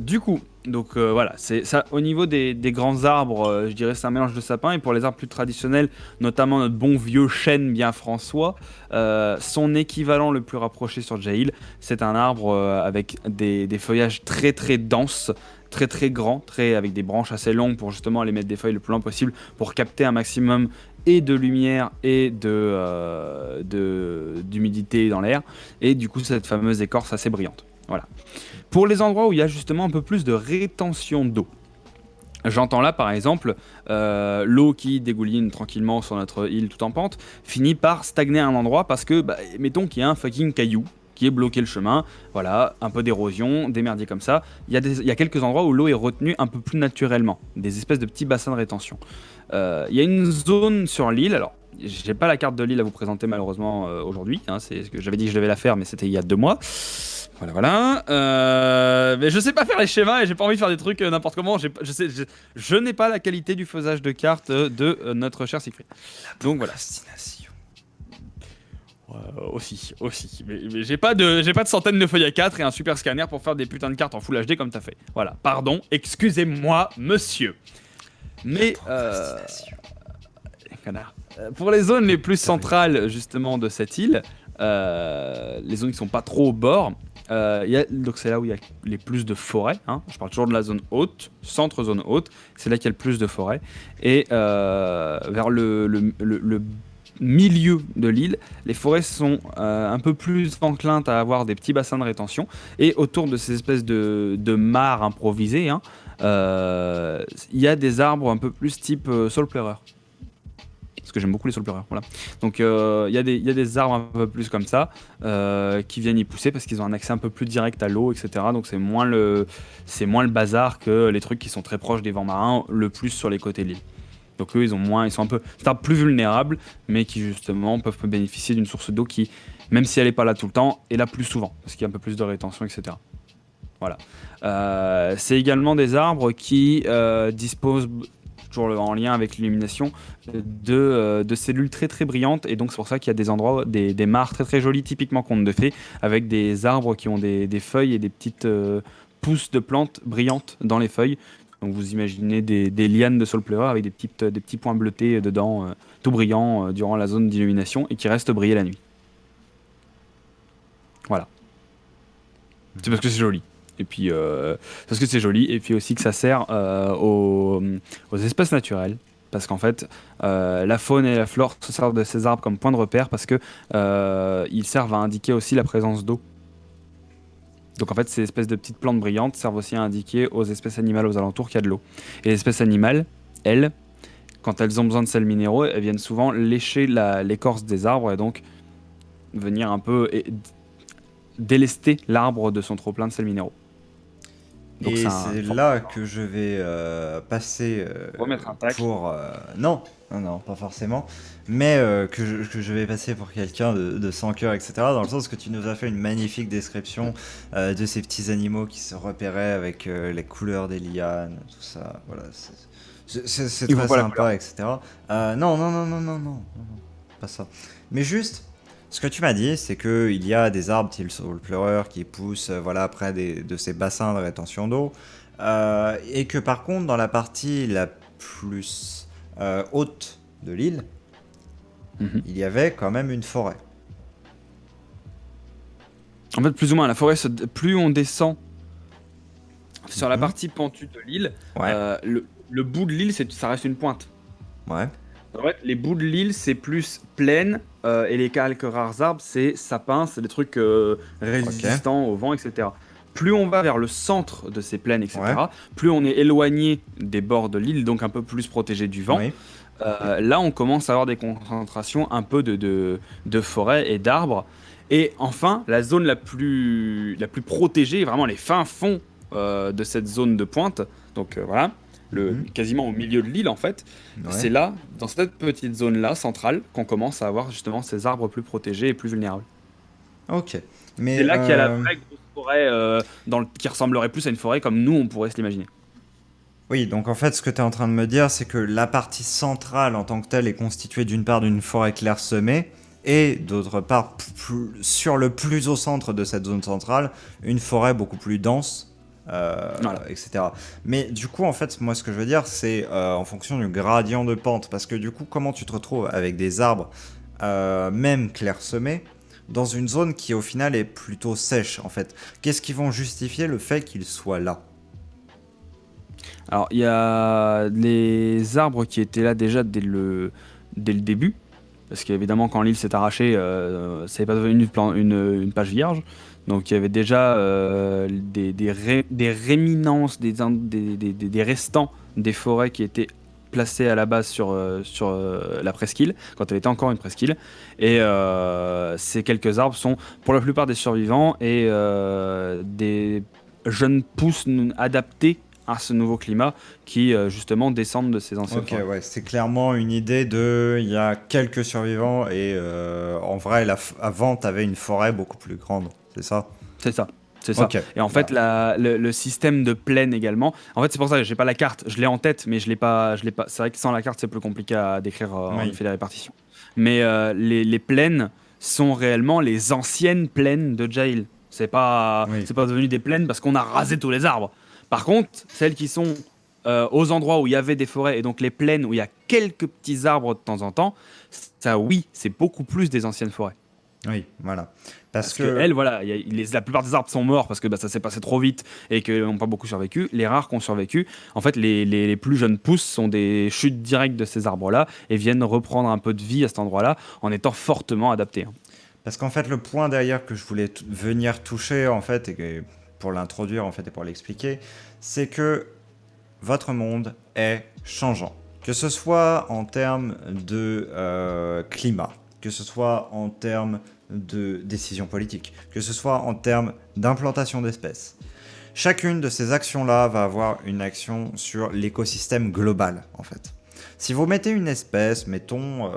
Du coup, donc voilà, c'est ça au niveau des grands arbres, je dirais c'est un mélange de sapins, et pour les arbres plus traditionnels, notamment notre bon vieux chêne bien François, son équivalent le plus rapproché sur Jail, c'est un arbre avec des feuillages très très denses, très très grands, avec des branches assez longues pour justement aller mettre des feuilles le plus loin possible pour capter un maximum et de lumière et d'humidité dans l'air, et du coup cette fameuse écorce assez brillante. Voilà. Pour les endroits où il y a justement un peu plus de rétention d'eau, j'entends là par exemple l'eau qui dégouline tranquillement sur notre île tout en pente finit par stagner à un endroit parce que, mettons qu'il y a un fucking caillou qui est bloqué le chemin, voilà, un peu d'érosion, des merdiers comme ça. Il y a quelques endroits où l'eau est retenue un peu plus naturellement, des espèces de petits bassins de rétention. Il y a une zone sur l'île, alors j'ai pas la carte de l'île à vous présenter malheureusement aujourd'hui, hein, c'est ce que j'avais dit que je devais la faire, mais c'était il y a 2 mois. Voilà. Mais je sais pas faire les schémas et j'ai pas envie de faire des trucs n'importe comment. Je n'ai pas la qualité du faisage de cartes de notre cher Siegfried. Donc voilà. Aussi. Mais j'ai pas de centaines de feuilles A4 et un super scanner pour faire des putains de cartes en Full HD comme t'as fait. Voilà. Pardon. Excusez-moi, monsieur. Mais connard. Pour les zones les plus centrales justement de cette île, les zones qui sont pas trop au bord. Donc c'est là où il y a les plus de forêts, hein. Je parle toujours de la zone haute, centre zone haute, c'est là qu'il y a le plus de forêts. Et vers le milieu de l'île, les forêts sont un peu plus enclines à avoir des petits bassins de rétention. Et autour de ces espèces de mares improvisées, hein, il y a des arbres un peu plus type saule pleureur. Parce que j'aime beaucoup les saules pleureurs. Voilà. Donc il y a des arbres un peu plus comme ça qui viennent y pousser parce qu'ils ont un accès un peu plus direct à l'eau, etc. Donc c'est moins le bazar que les trucs qui sont très proches des vents marins, le plus sur les côtés de l'île. Donc eux, ils sont un peu, c'est un peu plus vulnérables, mais qui justement peuvent bénéficier d'une source d'eau qui, même si elle n'est pas là tout le temps, est là plus souvent, parce qu'il y a un peu plus de rétention, etc. Voilà. C'est également des arbres qui disposent, toujours en lien avec l'illumination, de cellules très très brillantes, et donc c'est pour ça qu'il y a des endroits, des mares très très jolies, typiquement contes de fées, avec des arbres qui ont des feuilles et des petites pousses de plantes brillantes dans les feuilles. Donc vous imaginez des lianes de saule pleureur avec des petits points bleutés dedans, tout brillants durant la zone d'illumination, et qui restent briller la nuit. Voilà. C'est parce que c'est joli. Et puis, parce que c'est joli, et puis aussi que ça sert aux espèces naturelles. Parce qu'en fait, la faune et la flore se servent de ces arbres comme point de repère parce que ils servent à indiquer aussi la présence d'eau. Donc en fait, ces espèces de petites plantes brillantes servent aussi à indiquer aux espèces animales aux alentours qu'il y a de l'eau. Et les espèces animales, elles, quand elles ont besoin de sels minéraux, elles viennent souvent lécher l'écorce des arbres et donc venir un peu délester l'arbre de son trop-plein de sels minéraux. Donc Et c'est là que je vais passer remettre un tac. pour... non, non, non, pas forcément. Mais que je vais passer pour quelqu'un de sans cœur, etc. Dans le sens que tu nous as fait une magnifique description de ces petits animaux qui se repéraient avec les couleurs des lianes, tout ça. Voilà, c'est Ils très voient pas la couleur. sympa, etc. Non, non, non, non, non, non, non, non, pas ça. Mais juste... Ce que tu m'as dit, c'est qu'il y a des arbres, type le pleureur, qui poussent voilà, près de ces bassins de rétention d'eau. Et que par contre, dans la partie la plus haute de l'île, Mhm. il y avait quand même une forêt. En fait, plus ou moins, plus on descend sur la Mhm. partie pentue de l'île, Ouais, le bout de l'île, ça reste une pointe. ouais, En fait, les bouts de l'île, c'est plus plaine, et les quelques rares arbres, c'est sapins, c'est des trucs ok, résistants au vent, etc. Plus on va vers le centre de ces plaines, ouais, etc., plus on est éloigné des bords de l'île, donc un peu plus protégé du vent. oui, Là, on commence à avoir des concentrations un peu de forêts et d'arbres. Et enfin, la zone la plus protégée, vraiment les fins fonds de cette zone de pointe, donc voilà, mhm, quasiment au milieu de l'île en fait, ouais, c'est là, dans cette petite zone-là, centrale, qu'on commence à avoir justement ces arbres plus protégés et plus vulnérables. ok. C'est Mais là qu'il y a la vraie grosse forêt qui ressemblerait plus à une forêt comme nous, on pourrait se l'imaginer. oui, donc en fait, ce que tu es en train de me dire, c'est que la partie centrale en tant que telle est constituée d'une part d'une forêt clairsemée et d'autre part, sur le plus au centre de cette zone centrale, une forêt beaucoup plus dense, Voilà. etc. Mais du coup, en fait, moi, ce que je veux dire, c'est en fonction du gradient de pente, parce que du coup, comment tu te retrouves avec des arbres, même clairsemés, dans une zone qui au final est plutôt sèche, en fait. Qu'est-ce qui vont justifier le fait qu'ils soient là? Alors, il y a les arbres qui étaient là déjà dès le début, parce qu'évidemment, quand l'île s'est arrachée, ça n'est pas devenu une page vierge. Donc, il y avait déjà des réminences, des restants des forêts qui étaient placés à la base sur la presqu'île, quand elle était encore une presqu'île. Et ces quelques arbres sont pour la plupart des survivants et des jeunes pousses adaptées à ce nouveau climat qui justement descendent de ces anciennes Ok, forêts. ouais, c'est clairement une idée de... Il y a quelques survivants et en vrai, avant, t'avais une forêt beaucoup plus grande, c'est ça? C'est ça. C'est ça. Ok, Et en fait, bah, le système de plaine également. En fait, c'est pour ça que j'ai pas la carte. Je l'ai en tête, mais je l'ai pas. C'est vrai que sans la carte, c'est plus compliqué à décrire en oui. effet les répartitions. Mais les plaines sont réellement les anciennes plaines de Jail. Oui. C'est pas devenu des plaines parce qu'on a rasé tous les arbres. Par contre, celles qui sont aux endroits où il y avait des forêts et donc les plaines où il y a quelques petits arbres de temps en temps, ça oui, c'est beaucoup plus des anciennes forêts. Oui, voilà. Parce Parce que que elles, voilà, la plupart des arbres sont morts parce que bah, ça s'est passé trop vite et qu'ils n'ont pas beaucoup survécu. Les rares qui ont survécu, en fait, les plus jeunes pousses sont des chutes directes de ces arbres-là et viennent reprendre un peu de vie à cet endroit-là en étant fortement adaptés, hein. Parce qu'en fait, le point derrière que je voulais venir toucher, en fait, et pour l'introduire, en fait, et pour l'expliquer, c'est que votre monde est changeant. Que ce soit en termes de climat, que ce soit en termes de décisions politiques, que ce soit en termes d'implantation d'espèces. Chacune de ces actions-là va avoir une action sur l'écosystème global, en fait. Si vous mettez une espèce, mettons,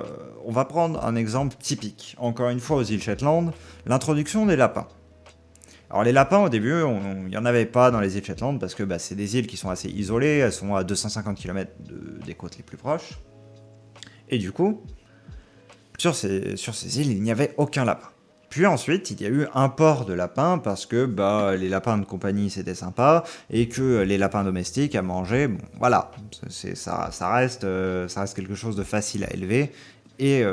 on va prendre un exemple typique. Encore une fois, aux îles Shetland, l'introduction des lapins. Alors les lapins, au début, il n'y en avait pas dans les îles Shetland parce que bah, c'est des îles qui sont assez isolées, elles sont à 250 km des côtes les plus proches. Et du coup, sur ces îles, il n'y avait aucun lapin. Puis ensuite, il y a eu un port de lapins parce que bah, les lapins de compagnie c'était sympa et que les lapins domestiques à manger, bon, voilà, ça reste quelque chose de facile à élever et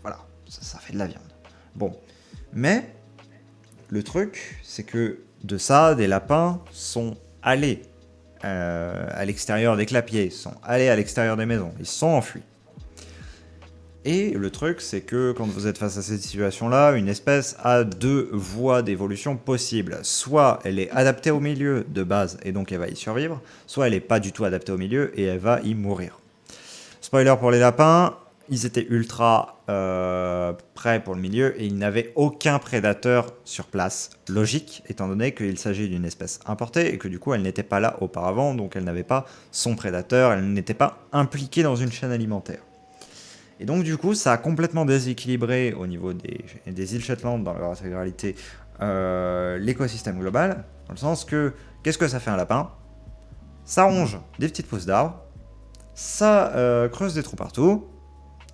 voilà, ça fait de la viande. Bon, mais le truc, c'est que de ça, des lapins sont allés à l'extérieur des clapiers, sont allés à l'extérieur des maisons, ils se sont enfuis. Et le truc, c'est que quand vous êtes face à cette situation-là, une espèce a deux voies d'évolution possibles. Soit elle est adaptée au milieu de base et donc elle va y survivre, soit elle n'est pas du tout adaptée au milieu et elle va y mourir. Spoiler pour les lapins, ils étaient ultra prêts pour le milieu et ils n'avaient aucun prédateur sur place. Logique, étant donné qu'il s'agit d'une espèce importée et que du coup elle n'était pas là auparavant, donc elle n'avait pas son prédateur, elle n'était pas impliquée dans une chaîne alimentaire. Et donc du coup, ça a complètement déséquilibré au niveau des îles Shetland dans leur intégralité l'écosystème global, dans le sens que qu'est-ce que ça fait un lapin? Ça ronge des petites pousses d'arbres, ça creuse des trous partout,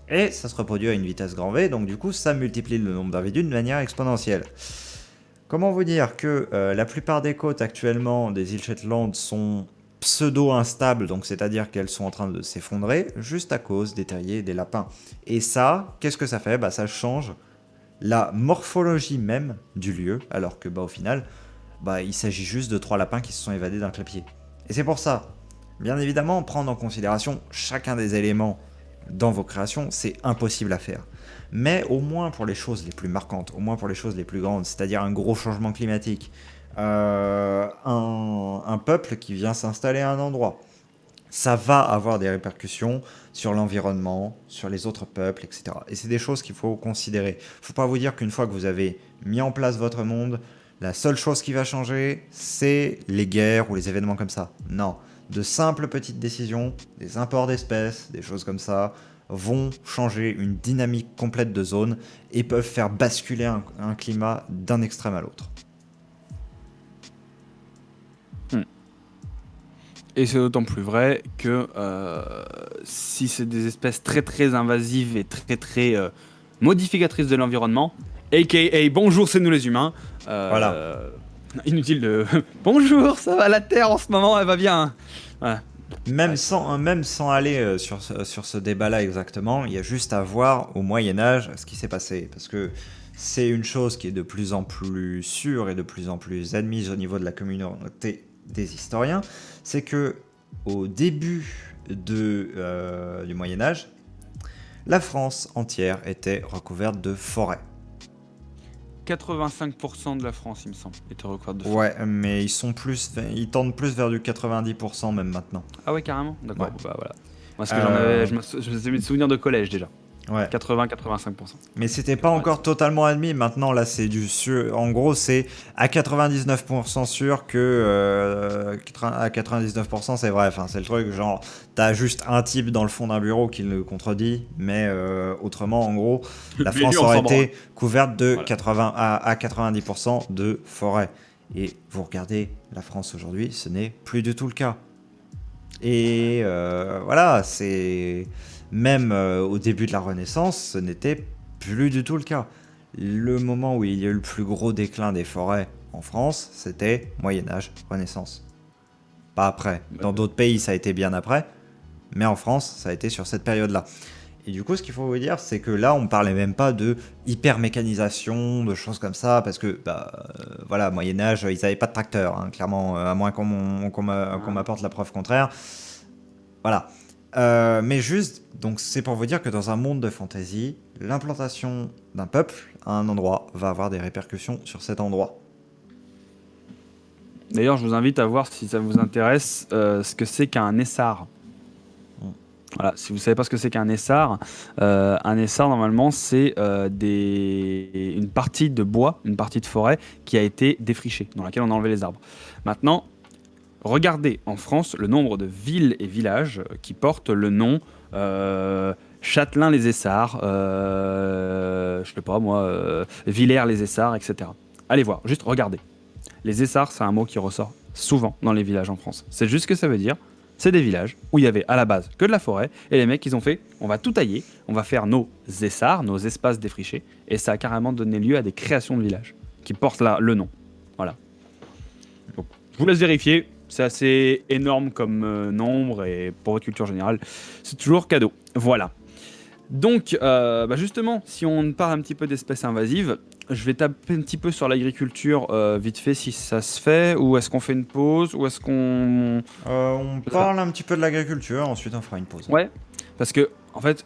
et ça se reproduit à une vitesse grand V, donc du coup ça multiplie le nombre d'individus de manière exponentielle. Comment vous dire que la plupart des côtes actuellement des îles Shetland sont pseudo-instables, donc c'est-à-dire qu'elles sont en train de s'effondrer, juste à cause des terriers et des lapins. Et ça, qu'est-ce que ça fait? Bah, ça change la morphologie même du lieu, alors que bah, au final, bah, il s'agit juste de 3 lapins qui se sont évadés d'un clapier. Et c'est pour ça, bien évidemment, prendre en considération chacun des éléments dans vos créations, c'est impossible à faire. Mais au moins pour les choses les plus marquantes, au moins pour les choses les plus grandes, c'est-à-dire un gros changement climatique, un peuple qui vient s'installer à un endroit, ça va avoir des répercussions sur l'environnement, sur les autres peuples, etc. Et c'est des choses qu'il faut considérer. Il ne faut pas vous dire qu'une fois que vous avez mis en place votre monde, la seule chose qui va changer, c'est les guerres ou les événements comme ça. Non. De simples petites décisions, des imports d'espèces, des choses comme ça, vont changer une dynamique complète de zone et peuvent faire basculer un climat d'un extrême à l'autre. Et c'est d'autant plus vrai que si c'est des espèces très très invasives et très très modificatrices de l'environnement, aka bonjour c'est nous les humains, Voilà. inutile de bonjour ça va la Terre en ce moment elle va bien. Voilà. Même sans aller sur ce débat-là exactement, il y a juste à voir au Moyen-Âge ce qui s'est passé. Parce que c'est une chose qui est de plus en plus sûre et de plus en plus admise au niveau de la communauté des historiens, c'est que au début du Moyen-Âge, la France entière était recouverte de forêts. 85% de la France, il me semble, était recouverte de forêt. Ouais, mais ils tendent plus vers du 90% même maintenant. Ah ouais, carrément. D'accord. Ouais. Bah voilà. Moi, ce que j'en avais, je me faisais mes souvenirs de collège déjà. Ouais. 80-85%. Mais c'était pas encore totalement admis. Maintenant, là, c'est du sûr. En gros, c'est à 99% sûr que à 99% c'est vrai. Enfin, c'est le truc, genre, t'as juste un type dans le fond d'un bureau qui le contredit, mais autrement, en gros, la Mais France lui, on aurait s'en branle. été couverte de Voilà. 80 à 90% de forêt. Et vous regardez la France aujourd'hui, ce n'est plus du tout le cas. Et voilà, c'est même au début de la Renaissance, ce n'était plus du tout le cas. Le moment où il y a eu le plus gros déclin des forêts en France, c'était Moyen-Âge, Renaissance. Pas après. Dans d'autres pays, ça a été bien après, mais en France, ça a été sur cette période-là. Et du coup, ce qu'il faut vous dire, c'est que là, on parlait même pas de hyper mécanisation, de choses comme ça, parce que, voilà, Moyen Âge, ils n'avaient pas de tracteur, hein, clairement, à moins qu'on m'apporte la preuve contraire. Voilà. Mais juste, donc c'est pour vous dire que dans un monde de fantasy, l'implantation d'un peuple à un endroit va avoir des répercussions sur cet endroit. D'ailleurs, je vous invite à voir, si ça vous intéresse, ce que c'est qu'un essar. Mm. Voilà, si vous ne savez pas ce que c'est qu'un essar, normalement, c'est une partie de bois, une partie de forêt qui a été défrichée, dans laquelle on a enlevé les arbres. Maintenant, regardez en France le nombre de villes et villages qui portent le nom Châtelain-les-Essarts, je sais pas moi, Villers-les-Essarts, etc. Allez voir, juste regardez. Les essarts, c'est un mot qui ressort souvent dans les villages en France. C'est juste ce que ça veut dire. C'est des villages où il y avait à la base que de la forêt, et les mecs, ils ont fait, on va tout tailler, on va faire nos essarts, nos espaces défrichés, et ça a carrément donné lieu à des créations de villages qui portent là le nom. Voilà. Donc, je vous laisse vérifier. C'est assez énorme comme nombre, et pour votre culture générale, c'est toujours cadeau. Voilà. Donc, justement, si on parle un petit peu d'espèces invasives, je vais taper un petit peu sur l'agriculture vite fait si ça se fait, ou est-ce qu'on fait une pause, ou est-ce qu'on... On parle un petit peu de l'agriculture, ensuite on fera une pause. Ouais, parce que, en fait,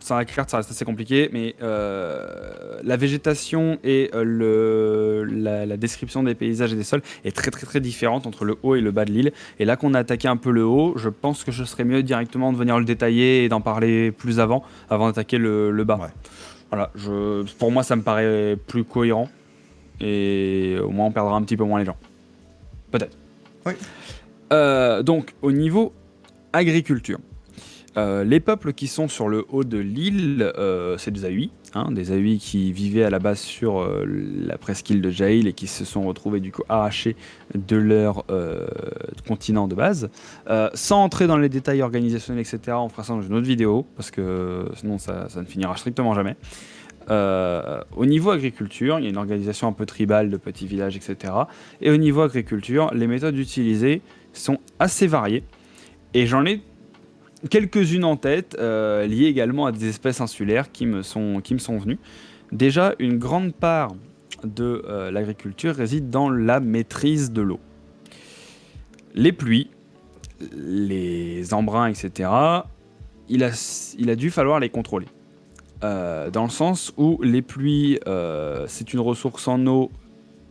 sans la carte, ça reste assez compliqué, mais la végétation et la description des paysages et des sols est très très très différente entre le haut et le bas de l'île. Et là qu'on a attaqué un peu le haut, je pense que je serais mieux directement de venir le détailler et d'en parler plus avant d'attaquer le bas. Ouais. Voilà, pour moi ça me paraît plus cohérent, et au moins on perdra un petit peu moins les gens. Peut-être. Oui. Donc au niveau agriculture, les peuples qui sont sur le haut de l'île, c'est des Ahui, des Ahui qui vivaient à la base sur la presqu'île de Jaïl et qui se sont retrouvés du coup arrachés de leur continent de base. Sans entrer dans les détails organisationnels, etc., on fera ça dans une autre vidéo, parce que sinon ça ne finira strictement jamais. Au niveau agriculture, il y a une organisation un peu tribale de petits villages, etc. Et au niveau agriculture, les méthodes utilisées sont assez variées. Et j'en ai quelques-unes en tête, liées également à des espèces insulaires qui me sont venues. Déjà, une grande part de l'agriculture réside dans la maîtrise de l'eau. Les pluies, les embruns, etc., il a dû falloir les contrôler. Dans le sens où les pluies, c'est une ressource en eau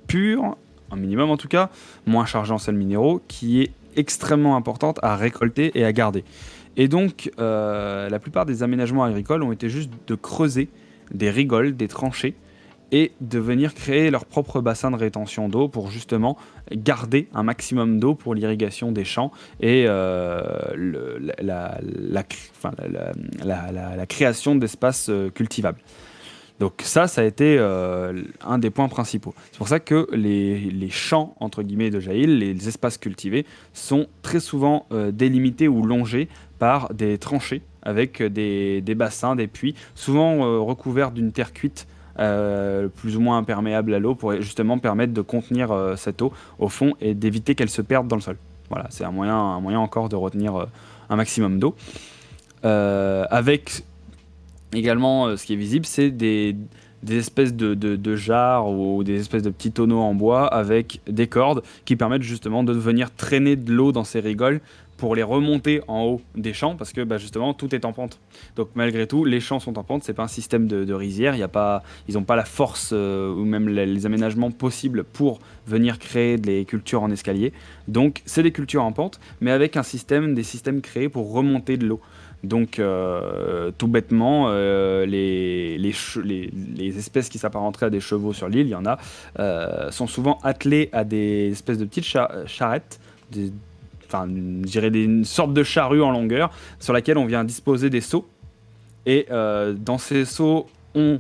pure, un minimum en tout cas, moins chargée en sels minéraux, qui est extrêmement importante à récolter et à garder. Et donc, la plupart des aménagements agricoles ont été juste de creuser des rigoles, des tranchées, et de venir créer leur propre bassin de rétention d'eau pour justement garder un maximum d'eau pour l'irrigation des champs et la création d'espaces cultivables. Donc ça a été un des points principaux. C'est pour ça que les champs, entre guillemets, de Jaïl, les espaces cultivés, sont très souvent délimités ou longés par des tranchées avec des bassins, des puits, souvent recouverts d'une terre cuite, plus ou moins imperméable à l'eau, pour justement permettre de contenir cette eau au fond et d'éviter qu'elle se perde dans le sol. Voilà, c'est un moyen encore de retenir un maximum d'eau. Avec également, ce qui est visible, c'est des espèces de jarres ou des espèces de petits tonneaux en bois avec des cordes qui permettent justement de venir traîner de l'eau dans ces rigoles pour les remonter en haut des champs, parce que justement tout est en pente. Donc malgré tout, les champs sont en pente, c'est pas un système de rizière, ils n'ont pas la force ou même les aménagements possibles pour venir créer des cultures en escalier. Donc c'est des cultures en pente, mais avec des systèmes créés pour remonter de l'eau. Donc, tout bêtement, les espèces qui s'apparenteraient à des chevaux sur l'île, il y en a, sont souvent attelées à des espèces de petites charrettes, je dirais une sorte de charrue en longueur, sur laquelle on vient disposer des seaux. Et dans ces seaux, on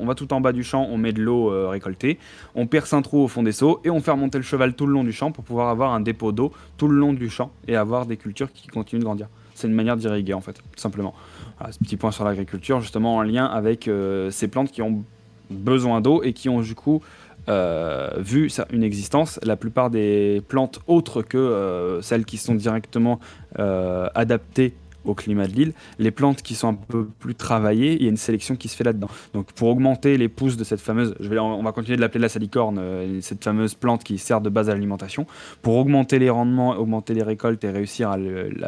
va tout en bas du champ, on met de l'eau récoltée, on perce un trou au fond des seaux et on fait remonter le cheval tout le long du champ pour pouvoir avoir un dépôt d'eau tout le long du champ et avoir des cultures qui continuent de grandir. C'est une manière d'irriguer en fait, tout simplement. Voilà, ce petit point sur l'agriculture, justement en lien avec ces plantes qui ont besoin d'eau et qui ont du coup vu une existence. La plupart des plantes autres que celles qui sont directement adaptées au climat de l'île. Les plantes qui sont un peu plus travaillées, il y a une sélection qui se fait là-dedans. Donc pour augmenter les pousses de cette fameuse, on va continuer de l'appeler la salicorne, cette fameuse plante qui sert de base à l'alimentation, pour augmenter les rendements, augmenter les récoltes et réussir à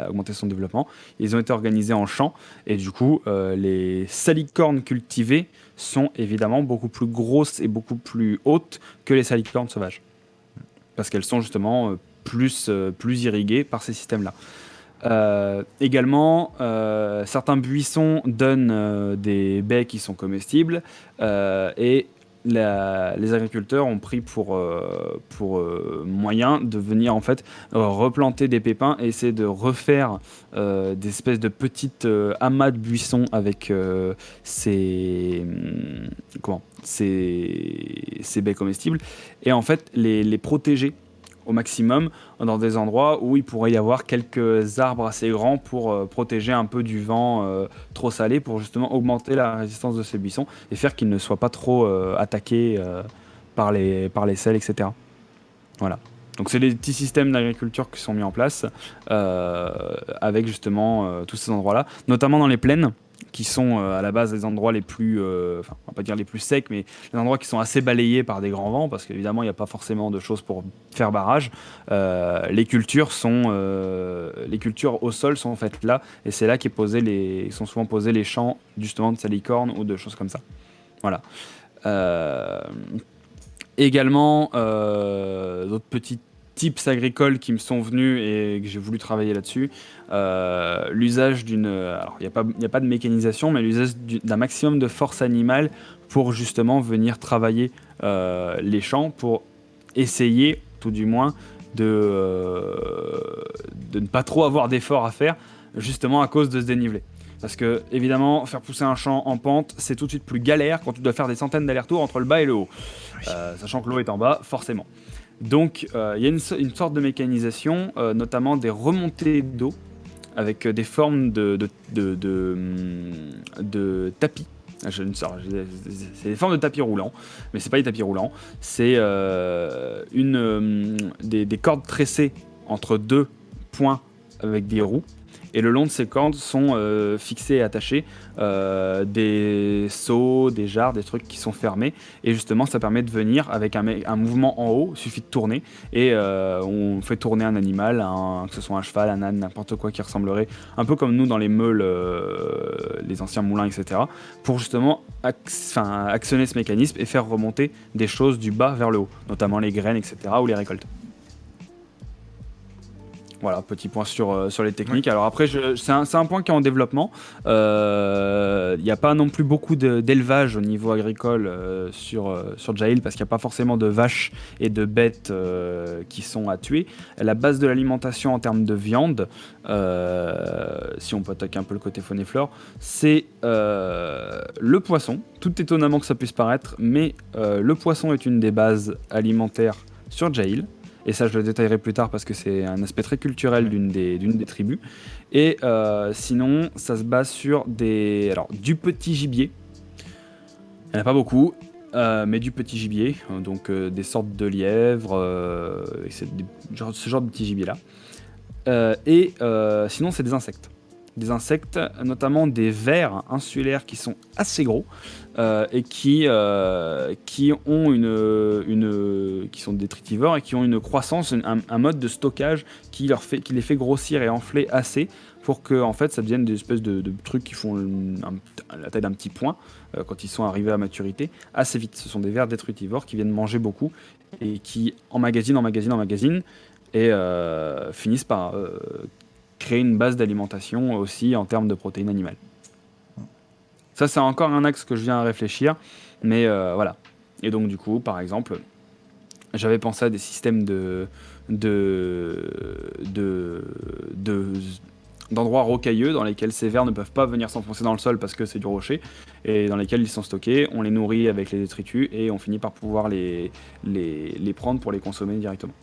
augmenter son développement, ils ont été organisés en champs et du coup les salicornes cultivées sont évidemment beaucoup plus grosses et beaucoup plus hautes que les salicornes sauvages. Parce qu'elles sont justement plus irriguées par ces systèmes-là. Également, certains buissons donnent des baies qui sont comestibles et les agriculteurs ont pris pour moyen de venir en fait replanter des pépins et essayer de refaire des espèces de petites amas de buissons avec ces baies comestibles et en fait les protéger au maximum dans des endroits où il pourrait y avoir quelques arbres assez grands pour protéger un peu du vent trop salé pour justement augmenter la résistance de ces buissons et faire qu'ils ne soient pas trop attaqués par les sels, etc. Voilà. Donc c'est des petits systèmes d'agriculture qui sont mis en place avec justement tous ces endroits-là, notamment dans les plaines qui sont à la base des endroits les plus, on va pas dire les plus secs, mais les endroits qui sont assez balayés par des grands vents, parce qu'évidemment il n'y a pas forcément de choses pour faire barrage. Les cultures au sol sont faites là, et c'est là sont souvent posés les champs justement de salicorne ou de choses comme ça. Voilà. Également, d'autres petits tips agricoles qui me sont venus et que j'ai voulu travailler là-dessus. L'usage alors il n'y a pas de mécanisation, mais l'usage d'un maximum de force animale pour justement venir travailler les champs, pour essayer, tout du moins, de ne pas trop avoir d'efforts à faire, justement à cause de ce dénivelé. Parce que, évidemment, faire pousser un champ en pente, c'est tout de suite plus galère quand tu dois faire des centaines d'allers-retours entre le bas et le haut. Sachant que l'eau est en bas, forcément. Donc, il y a une sorte de mécanisation, notamment des remontées d'eau, avec des formes de tapis. C'est des formes de tapis roulants, mais c'est pas des tapis roulants. C'est des cordes tressées entre deux points avec des roues. Et le long de ces cordes sont fixés et attachés des seaux, des jarres, des trucs qui sont fermés. Et justement, ça permet de venir avec un mouvement en haut. Il suffit de tourner. Et on fait tourner un animal, que ce soit un cheval, un âne, n'importe quoi qui ressemblerait. Un peu comme nous dans les meules, les anciens moulins, etc. Pour justement actionner ce mécanisme et faire remonter des choses du bas vers le haut. Notamment les graines, etc. ou les récoltes. Voilà, petit point sur les techniques. Alors après, c'est un point qui est en développement. Il n'y a pas non plus beaucoup d'élevage au niveau agricole sur Jail parce qu'il n'y a pas forcément de vaches et de bêtes qui sont à tuer. La base de l'alimentation en termes de viande, si on peut attaquer un peu le côté faune et flore, c'est le poisson. Tout étonnamment que ça puisse paraître, mais le poisson est une des bases alimentaires sur Jail. Et ça, je le détaillerai plus tard parce que c'est un aspect très culturel d'une des tribus. Et sinon, ça se base sur du petit gibier. Il n'y en a pas beaucoup, mais du petit gibier. Donc des sortes de lièvres, ce genre de petit gibier-là. Sinon, c'est des insectes. Des insectes, notamment des vers insulaires qui sont assez gros et qui ont qui sont détritivores et qui ont une croissance, un mode de stockage qui les fait grossir et enfler assez pour que en fait ça devienne des espèces de trucs qui font la taille d'un petit point quand ils sont arrivés à maturité assez vite. Ce sont des vers détritivores qui viennent manger beaucoup et qui emmagasinent et finissent par créer une base d'alimentation aussi en termes de protéines animales. Ça, c'est encore un axe que je viens à réfléchir, mais voilà. Et donc, du coup, par exemple, j'avais pensé à des systèmes d'endroits rocailleux dans lesquels ces vers ne peuvent pas venir s'enfoncer dans le sol parce que c'est du rocher, et dans lesquels ils sont stockés, on les nourrit avec les détritus, et on finit par pouvoir les prendre pour les consommer directement.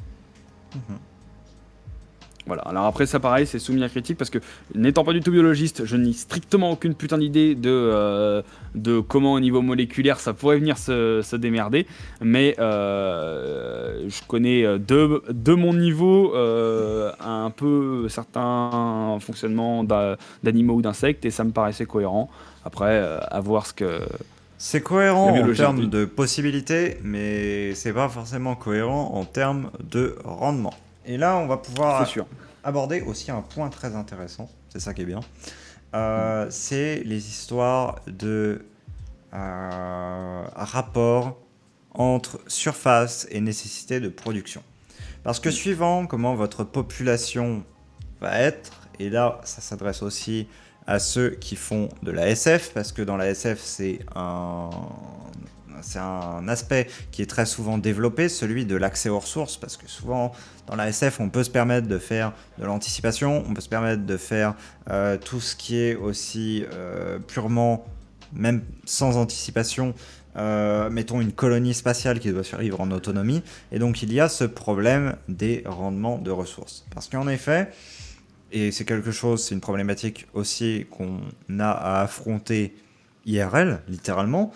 Voilà. Alors après ça pareil, c'est soumis à critique parce que n'étant pas du tout biologiste, je n'ai strictement aucune putain d'idée de comment au niveau moléculaire ça pourrait venir se démerder. Mais je connais de mon niveau un peu certains fonctionnements d'animaux ou d'insectes et ça me paraissait cohérent. Après, à voir ce que C'est la cohérent en biologie en termes dit. de possibilités, mais c'est pas forcément cohérent en termes de rendement. Et là, on va C'est pouvoir sûr. aborder aussi un point très intéressant, c'est ça qui est bien. C'est les histoires de rapport entre surface et nécessité de production. Parce que suivant comment votre population va être, et là ça s'adresse aussi à ceux qui font de la SF, parce que dans la SF c'est un aspect qui est très souvent développé, celui de l'accès aux ressources, parce que souvent dans la SF on peut se permettre de faire de l'anticipation, on peut se permettre de faire tout ce qui est aussi purement, même sans anticipation, mettons une colonie spatiale qui doit survivre en autonomie, et donc il y a ce problème des rendements de ressources. Parce qu'en effet, et c'est quelque chose, c'est une problématique aussi qu'on a à affronter IRL, littéralement,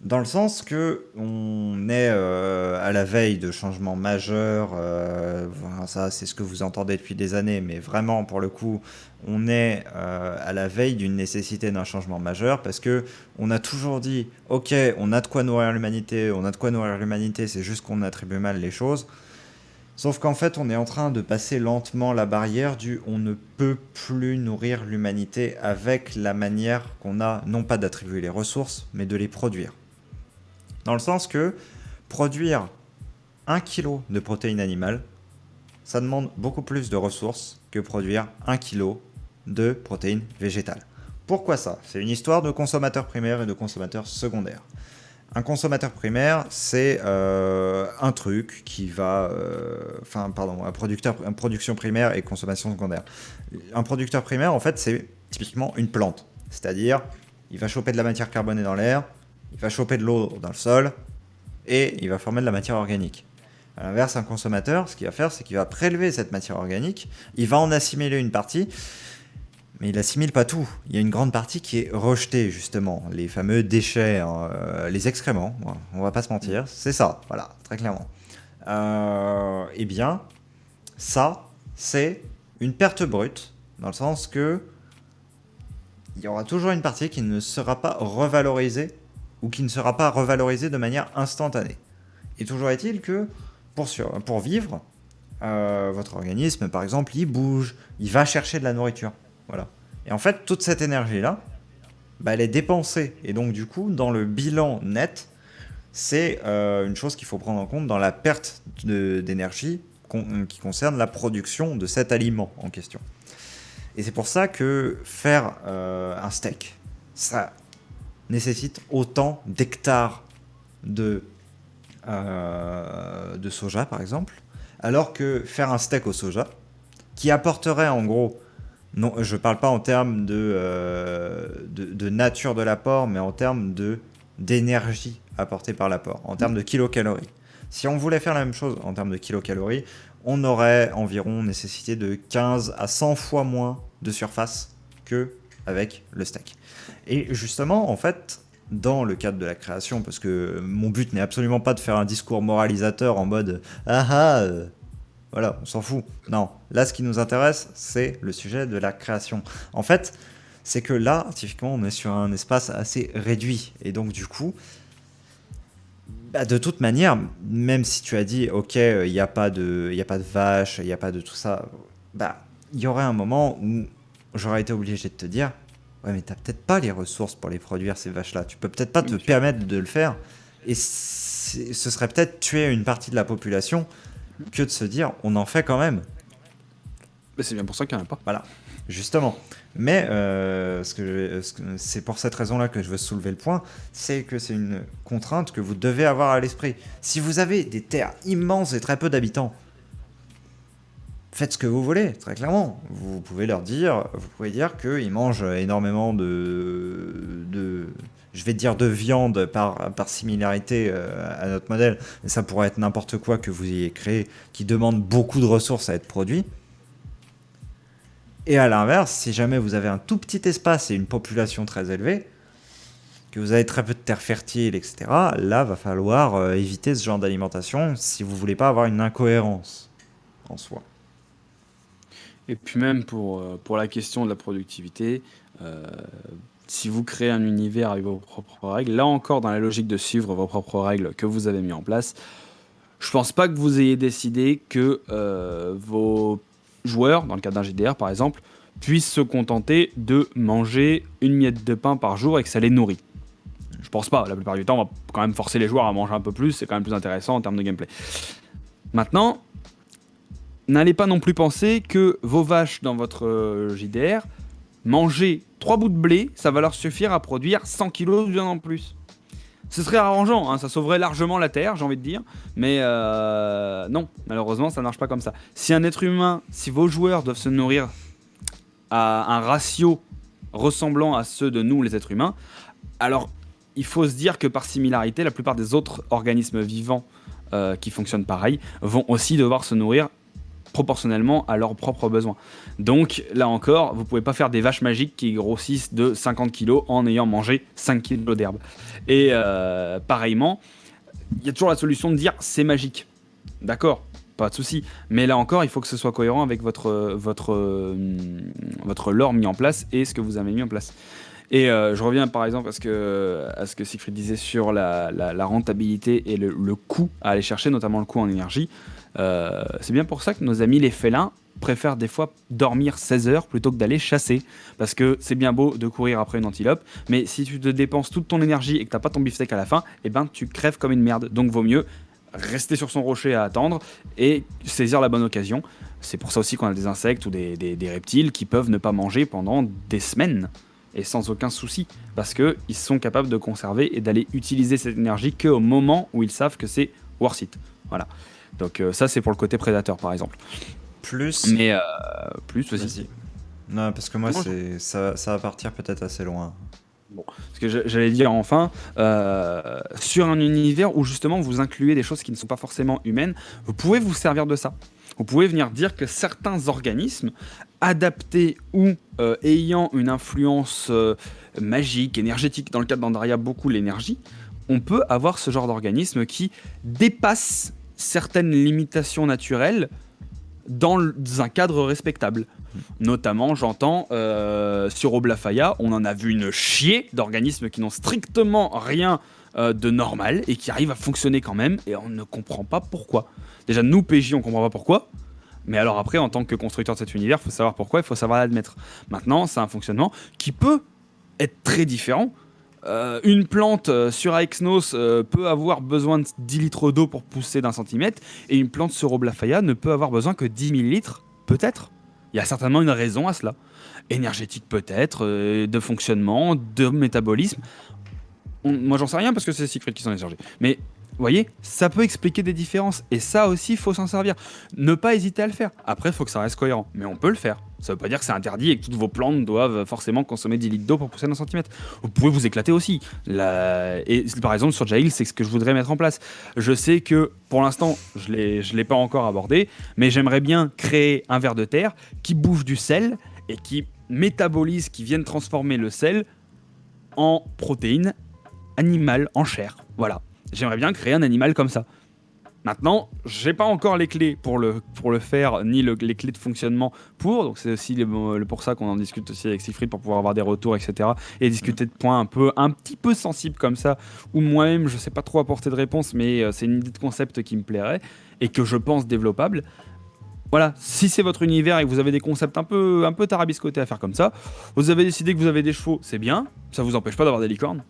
dans le sens que on est à la veille de changements majeurs, voilà, ça c'est ce que vous entendez depuis des années, mais vraiment pour le coup, on est à la veille d'une nécessité d'un changement majeur parce que on a toujours dit, ok, on a de quoi nourrir l'humanité, on a de quoi nourrir l'humanité, c'est juste qu'on attribue mal les choses. Sauf qu'en fait, on est en train de passer lentement la barrière du on ne peut plus nourrir l'humanité avec la manière qu'on a, non pas d'attribuer les ressources, mais de les produire. Dans le sens que produire 1 kg de protéines animales, ça demande beaucoup plus de ressources que produire 1 kg de protéines végétales. Pourquoi ça? C'est une histoire de consommateurs primaires et de consommateurs secondaires. Un consommateur primaire, c'est un truc qui va... une production primaire et consommation secondaire. Un producteur primaire, en fait, c'est typiquement une plante. C'est-à-dire, il va choper de la matière carbonée dans l'air, il va choper de l'eau dans le sol, et il va former de la matière organique. À l'inverse, un consommateur, ce qu'il va faire, c'est qu'il va prélever cette matière organique, il va en assimiler une partie, mais il assimile pas tout. Il y a une grande partie qui est rejetée, justement. Les fameux déchets, hein, les excréments, on va pas se mentir, c'est ça, voilà, très clairement. Eh bien, ça, c'est une perte brute, dans le sens que il y aura toujours une partie qui ne sera pas revalorisée, ou qui ne sera pas revalorisée de manière instantanée. Et toujours est-il que, pour vivre, votre organisme, par exemple, il bouge, il va chercher de la nourriture. Voilà. Et en fait, toute cette énergie-là, bah, elle est dépensée. Et donc, du coup, dans le bilan net, c'est une chose qu'il faut prendre en compte dans la perte d'énergie qui concerne la production de cet aliment en question. Et c'est pour ça que faire un steak, ça nécessite autant d'hectares de soja, par exemple, alors que faire un steak au soja, qui apporterait en gros, non, je ne parle pas en termes de nature de l'apport, mais en termes d'énergie apportée par l'apport, en termes de kilocalories. Si on voulait faire la même chose en termes de kilocalories, on aurait environ nécessité de 15 à 100 fois moins de surface que avec le steak. Et justement, en fait, dans le cadre de la création, parce que mon but n'est absolument pas de faire un discours moralisateur en mode voilà, on s'en fout. Non, là, ce qui nous intéresse, c'est le sujet de la création. En fait, c'est que là, typiquement, on est sur un espace assez réduit. Et donc, du coup, bah, de toute manière, même si tu as dit, ok, il n'y a pas de vache, il n'y a pas de tout ça, bah, il y aurait un moment où j'aurais été obligé de te dire, ouais, mais t'as peut-être pas les ressources pour les produire, ces vaches-là. Tu peux peut-être pas te permettre de le faire. Et ce serait peut-être tuer une partie de la population que de se dire, on en fait quand même. Mais c'est bien pour ça qu'il n'y en a pas. Voilà, justement. Mais c'est pour cette raison-là que je veux soulever le point, c'est que c'est une contrainte que vous devez avoir à l'esprit. Si vous avez des terres immenses et très peu d'habitants, faites ce que vous voulez, très clairement. Vous pouvez dire qu'ils mangent énormément je vais dire de viande par similarité à notre modèle, mais ça pourrait être n'importe quoi que vous ayez créé qui demande beaucoup de ressources à être produit. Et à l'inverse, si jamais vous avez un tout petit espace et une population très élevée, que vous avez très peu de terre fertile, etc., là, va falloir éviter ce genre d'alimentation si vous voulez pas avoir une incohérence en soi. Et puis même pour la question de la productivité, euh, si vous créez un univers avec vos propres règles, là encore dans la logique de suivre vos propres règles que vous avez mis en place, je pense pas que vous ayez décidé que vos joueurs, dans le cas d'un JDR par exemple, puissent se contenter de manger une miette de pain par jour et que ça les nourrit. Je pense pas. La plupart du temps, on va quand même forcer les joueurs à manger un peu plus. C'est quand même plus intéressant en termes de gameplay. Maintenant, n'allez pas non plus penser que vos vaches dans votre JDR, manger 3 bouts de blé, ça va leur suffire à produire 100 kilos de viande en plus. Ce serait arrangeant, hein, ça sauverait largement la Terre, j'ai envie de dire. Mais non, malheureusement, ça ne marche pas comme ça. Si un être humain, si vos joueurs doivent se nourrir à un ratio ressemblant à ceux de nous, les êtres humains, alors il faut se dire que par similarité, la plupart des autres organismes vivants qui fonctionnent pareil vont aussi devoir se nourrir proportionnellement à leurs propres besoins. Donc là encore, vous pouvez pas faire des vaches magiques qui grossissent de 50 kilos en ayant mangé 5 kilos d'herbe. Et pareillement, il y a toujours la solution de dire c'est magique. D'accord, pas de souci. Mais là encore, il faut que ce soit cohérent avec votre lore mis en place et ce que vous avez mis en place. Et je reviens par exemple à ce que Siegfried disait sur la rentabilité et le coût à aller chercher, notamment le coût en énergie. C'est bien pour ça que nos amis les félins préfèrent des fois dormir 16 heures plutôt que d'aller chasser. Parce que c'est bien beau de courir après une antilope, mais si tu te dépenses toute ton énergie et que t'as pas ton beefsteak à la fin, eh ben tu crèves comme une merde. Donc vaut mieux rester sur son rocher à attendre et saisir la bonne occasion. C'est pour ça aussi qu'on a des insectes ou des reptiles qui peuvent ne pas manger pendant des semaines. Et sans aucun souci, parce qu'ils sont capables de conserver et d'aller utiliser cette énergie qu'au moment où ils savent que c'est worth it. Voilà. Donc ça, c'est pour le côté prédateur, par exemple. Plus... Mais plus, vas-y. Vas-y. Non, parce que moi, Comment ça va partir peut-être assez loin. Bon. Parce que j'allais dire enfin, sur un univers où justement vous incluez des choses qui ne sont pas forcément humaines, vous pouvez vous servir de ça. Vous pouvez venir dire que certains organismes adaptés ou ayant une influence magique, énergétique, dans le cas de Pandaria, beaucoup l'énergie, on peut avoir ce genre d'organisme qui dépasse certaines limitations naturelles dans un cadre respectable. Notamment, j'entends, sur Oblafaya, on en a vu une chier d'organismes qui n'ont strictement rien de normal et qui arrivent à fonctionner quand même, et on ne comprend pas pourquoi. Déjà, nous, PJ, on comprend pas pourquoi. Mais alors après, en tant que constructeur de cet univers, il faut savoir pourquoi, il faut savoir l'admettre. Maintenant, c'est un fonctionnement qui peut être très différent. Une plante sur Aexnos peut avoir besoin de 10 litres d'eau pour pousser d'un centimètre, et une plante sur Oblafaya ne peut avoir besoin que 10 millilitres, peut-être. Il y a certainement une raison à cela. Énergétique peut-être, de fonctionnement, de métabolisme. Moi j'en sais rien parce que c'est Siegfried qui s'en est chargé. Mais vous voyez, ça peut expliquer des différences. Et ça aussi, il faut s'en servir. Ne pas hésiter à le faire. Après, il faut que ça reste cohérent. Mais on peut le faire. Ça veut pas dire que c'est interdit et que toutes vos plantes doivent forcément consommer 10 litres d'eau pour pousser d'un centimètre. Vous pouvez vous éclater aussi. Et par exemple, sur Jail, c'est ce que je voudrais mettre en place. Je sais que, pour l'instant, je l'ai pas encore abordé, mais j'aimerais bien créer un ver de terre qui bouffe du sel et qui métabolise, qui vienne transformer le sel en protéines animales, en chair. Voilà. J'aimerais bien créer un animal comme ça. Maintenant, j'ai pas encore les clés pour le faire, ni les clés de fonctionnement pour. Donc c'est aussi pour ça qu'on en discute aussi avec Siegfried, pour pouvoir avoir des retours, etc. Et discuter de points un petit peu sensibles comme ça, où moi-même je sais pas trop apporter de réponse, mais c'est une idée de concept qui me plairait et que je pense développable. Voilà, si c'est votre univers et que vous avez des concepts un peu tarabiscotés à faire comme ça, vous avez décidé que vous avez des chevaux, c'est bien, ça vous empêche pas d'avoir des licornes.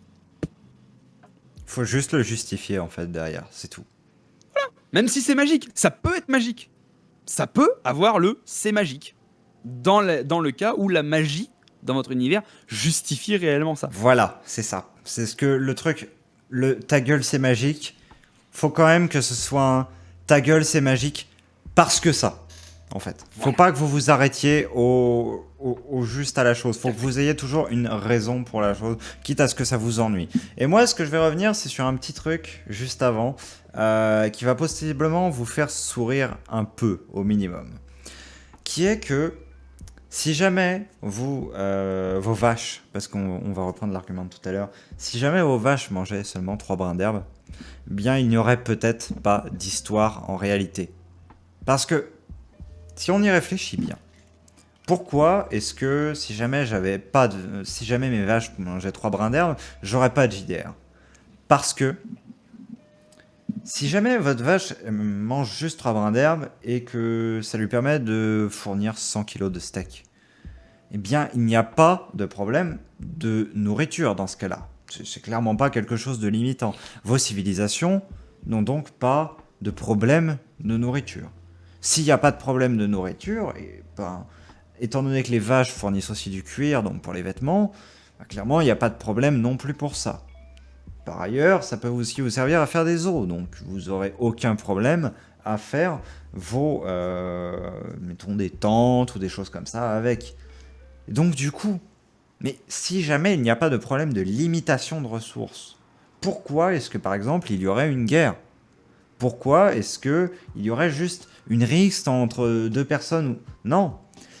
Faut juste le justifier en fait derrière, c'est tout. Même si c'est magique, ça peut être magique. Ça peut avoir le c'est magique. Dans le cas où la magie, dans votre univers, justifie réellement ça. Voilà, c'est ça. C'est ce que le truc, ta gueule c'est magique, faut quand même que ce soit un ta gueule c'est magique parce que ça, en fait. Faut pas que vous vous arrêtiez au juste à la chose. Faut que vous ayez toujours une raison pour la chose, quitte à ce que ça vous ennuie. Et moi, ce que je vais revenir, c'est sur un petit truc juste avant, qui va possiblement vous faire sourire un peu, au minimum. Qui est que Si jamais vos vaches, parce qu'on va reprendre l'argument de tout à l'heure, si jamais vos vaches mangeaient seulement 3 brins d'herbe, bien il n'y aurait peut-être pas d'histoire en réalité. Parce que, si on y réfléchit bien, pourquoi est-ce que si jamais mes vaches mangeaient 3 brins d'herbe, j'aurais pas de JDR? Parce que, si jamais votre vache mange juste 3 brins d'herbe et que ça lui permet de fournir 100 kilos de steak, eh bien, il n'y a pas de problème de nourriture dans ce cas-là. C'est clairement pas quelque chose de limitant. Vos civilisations n'ont donc pas de problème de nourriture. S'il n'y a pas de problème de nourriture, et ben, étant donné que les vaches fournissent aussi du cuir, donc pour les vêtements, ben, clairement, il n'y a pas de problème non plus pour ça. Par ailleurs, ça peut aussi vous servir à faire des os, donc vous n'aurez aucun problème à faire vos, mettons, des tentes ou des choses comme ça avec. Et donc du coup, mais si jamais il n'y a pas de problème de limitation de ressources, pourquoi est-ce que par exemple il y aurait une guerre? Pourquoi est-ce que il y aurait juste une rixe entre deux personnes? Non.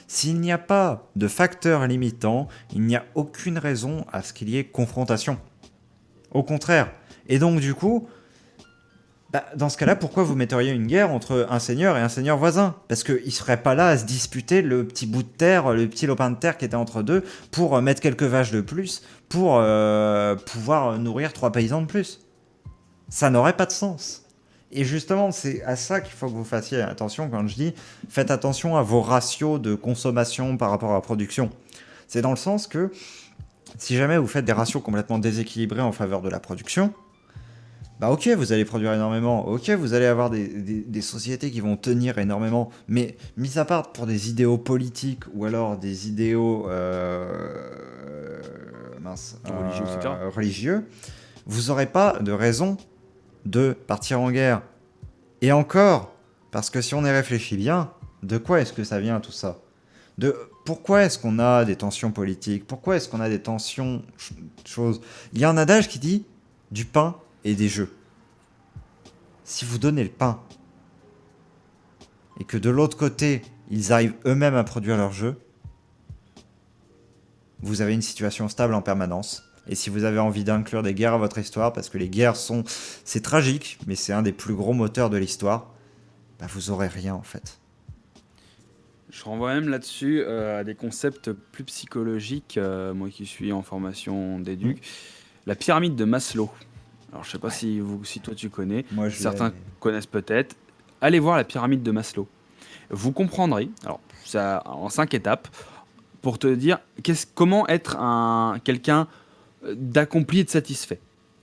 S'il n'y a pas de facteur limitant, il n'y a aucune raison à ce qu'il y ait confrontation. Au contraire. Et donc du coup, bah, dans ce cas-là, pourquoi vous metteriez une guerre entre un seigneur et un seigneur voisin? Parce qu'ils ne seraient pas là à se disputer le petit bout de terre, le petit lopin de terre qui était entre deux, pour mettre quelques vaches de plus, pour pouvoir nourrir 3 paysans de plus. Ça n'aurait pas de sens. Et justement, c'est à ça qu'il faut que vous fassiez attention quand je dis faites attention à vos ratios de consommation par rapport à la production. C'est dans le sens que si jamais vous faites des ratios complètement déséquilibrés en faveur de la production, bah ok, vous allez produire énormément, ok, vous allez avoir des sociétés qui vont tenir énormément, mais mis à part pour des idéaux politiques ou alors des idéaux Religieux, etc. religieux, vous n'aurez pas de raison de partir en guerre. Et encore, parce que si on y réfléchit bien, de quoi est-ce que ça vient tout ça? Pourquoi est-ce qu'on a des tensions politiques? Pourquoi est-ce qu'on a des tensions choses? Il y a un adage qui dit du pain et des jeux. Si vous donnez le pain et que de l'autre côté, ils arrivent eux-mêmes à produire leurs jeux, vous avez une situation stable en permanence. Et si vous avez envie d'inclure des guerres à votre histoire, parce que les guerres c'est tragique, mais c'est un des plus gros moteurs de l'histoire, bah vous aurez rien en fait. Je renvoie même là-dessus à des concepts plus psychologiques, moi qui suis en formation d'éduc. La pyramide de Maslow. Alors je sais pas si toi tu connais, Moi, certains connaissent peut-être. Allez voir la pyramide de Maslow. Vous comprendrez, alors ça en 5 étapes, pour te dire comment être quelqu'un d'accompli et de satisfait,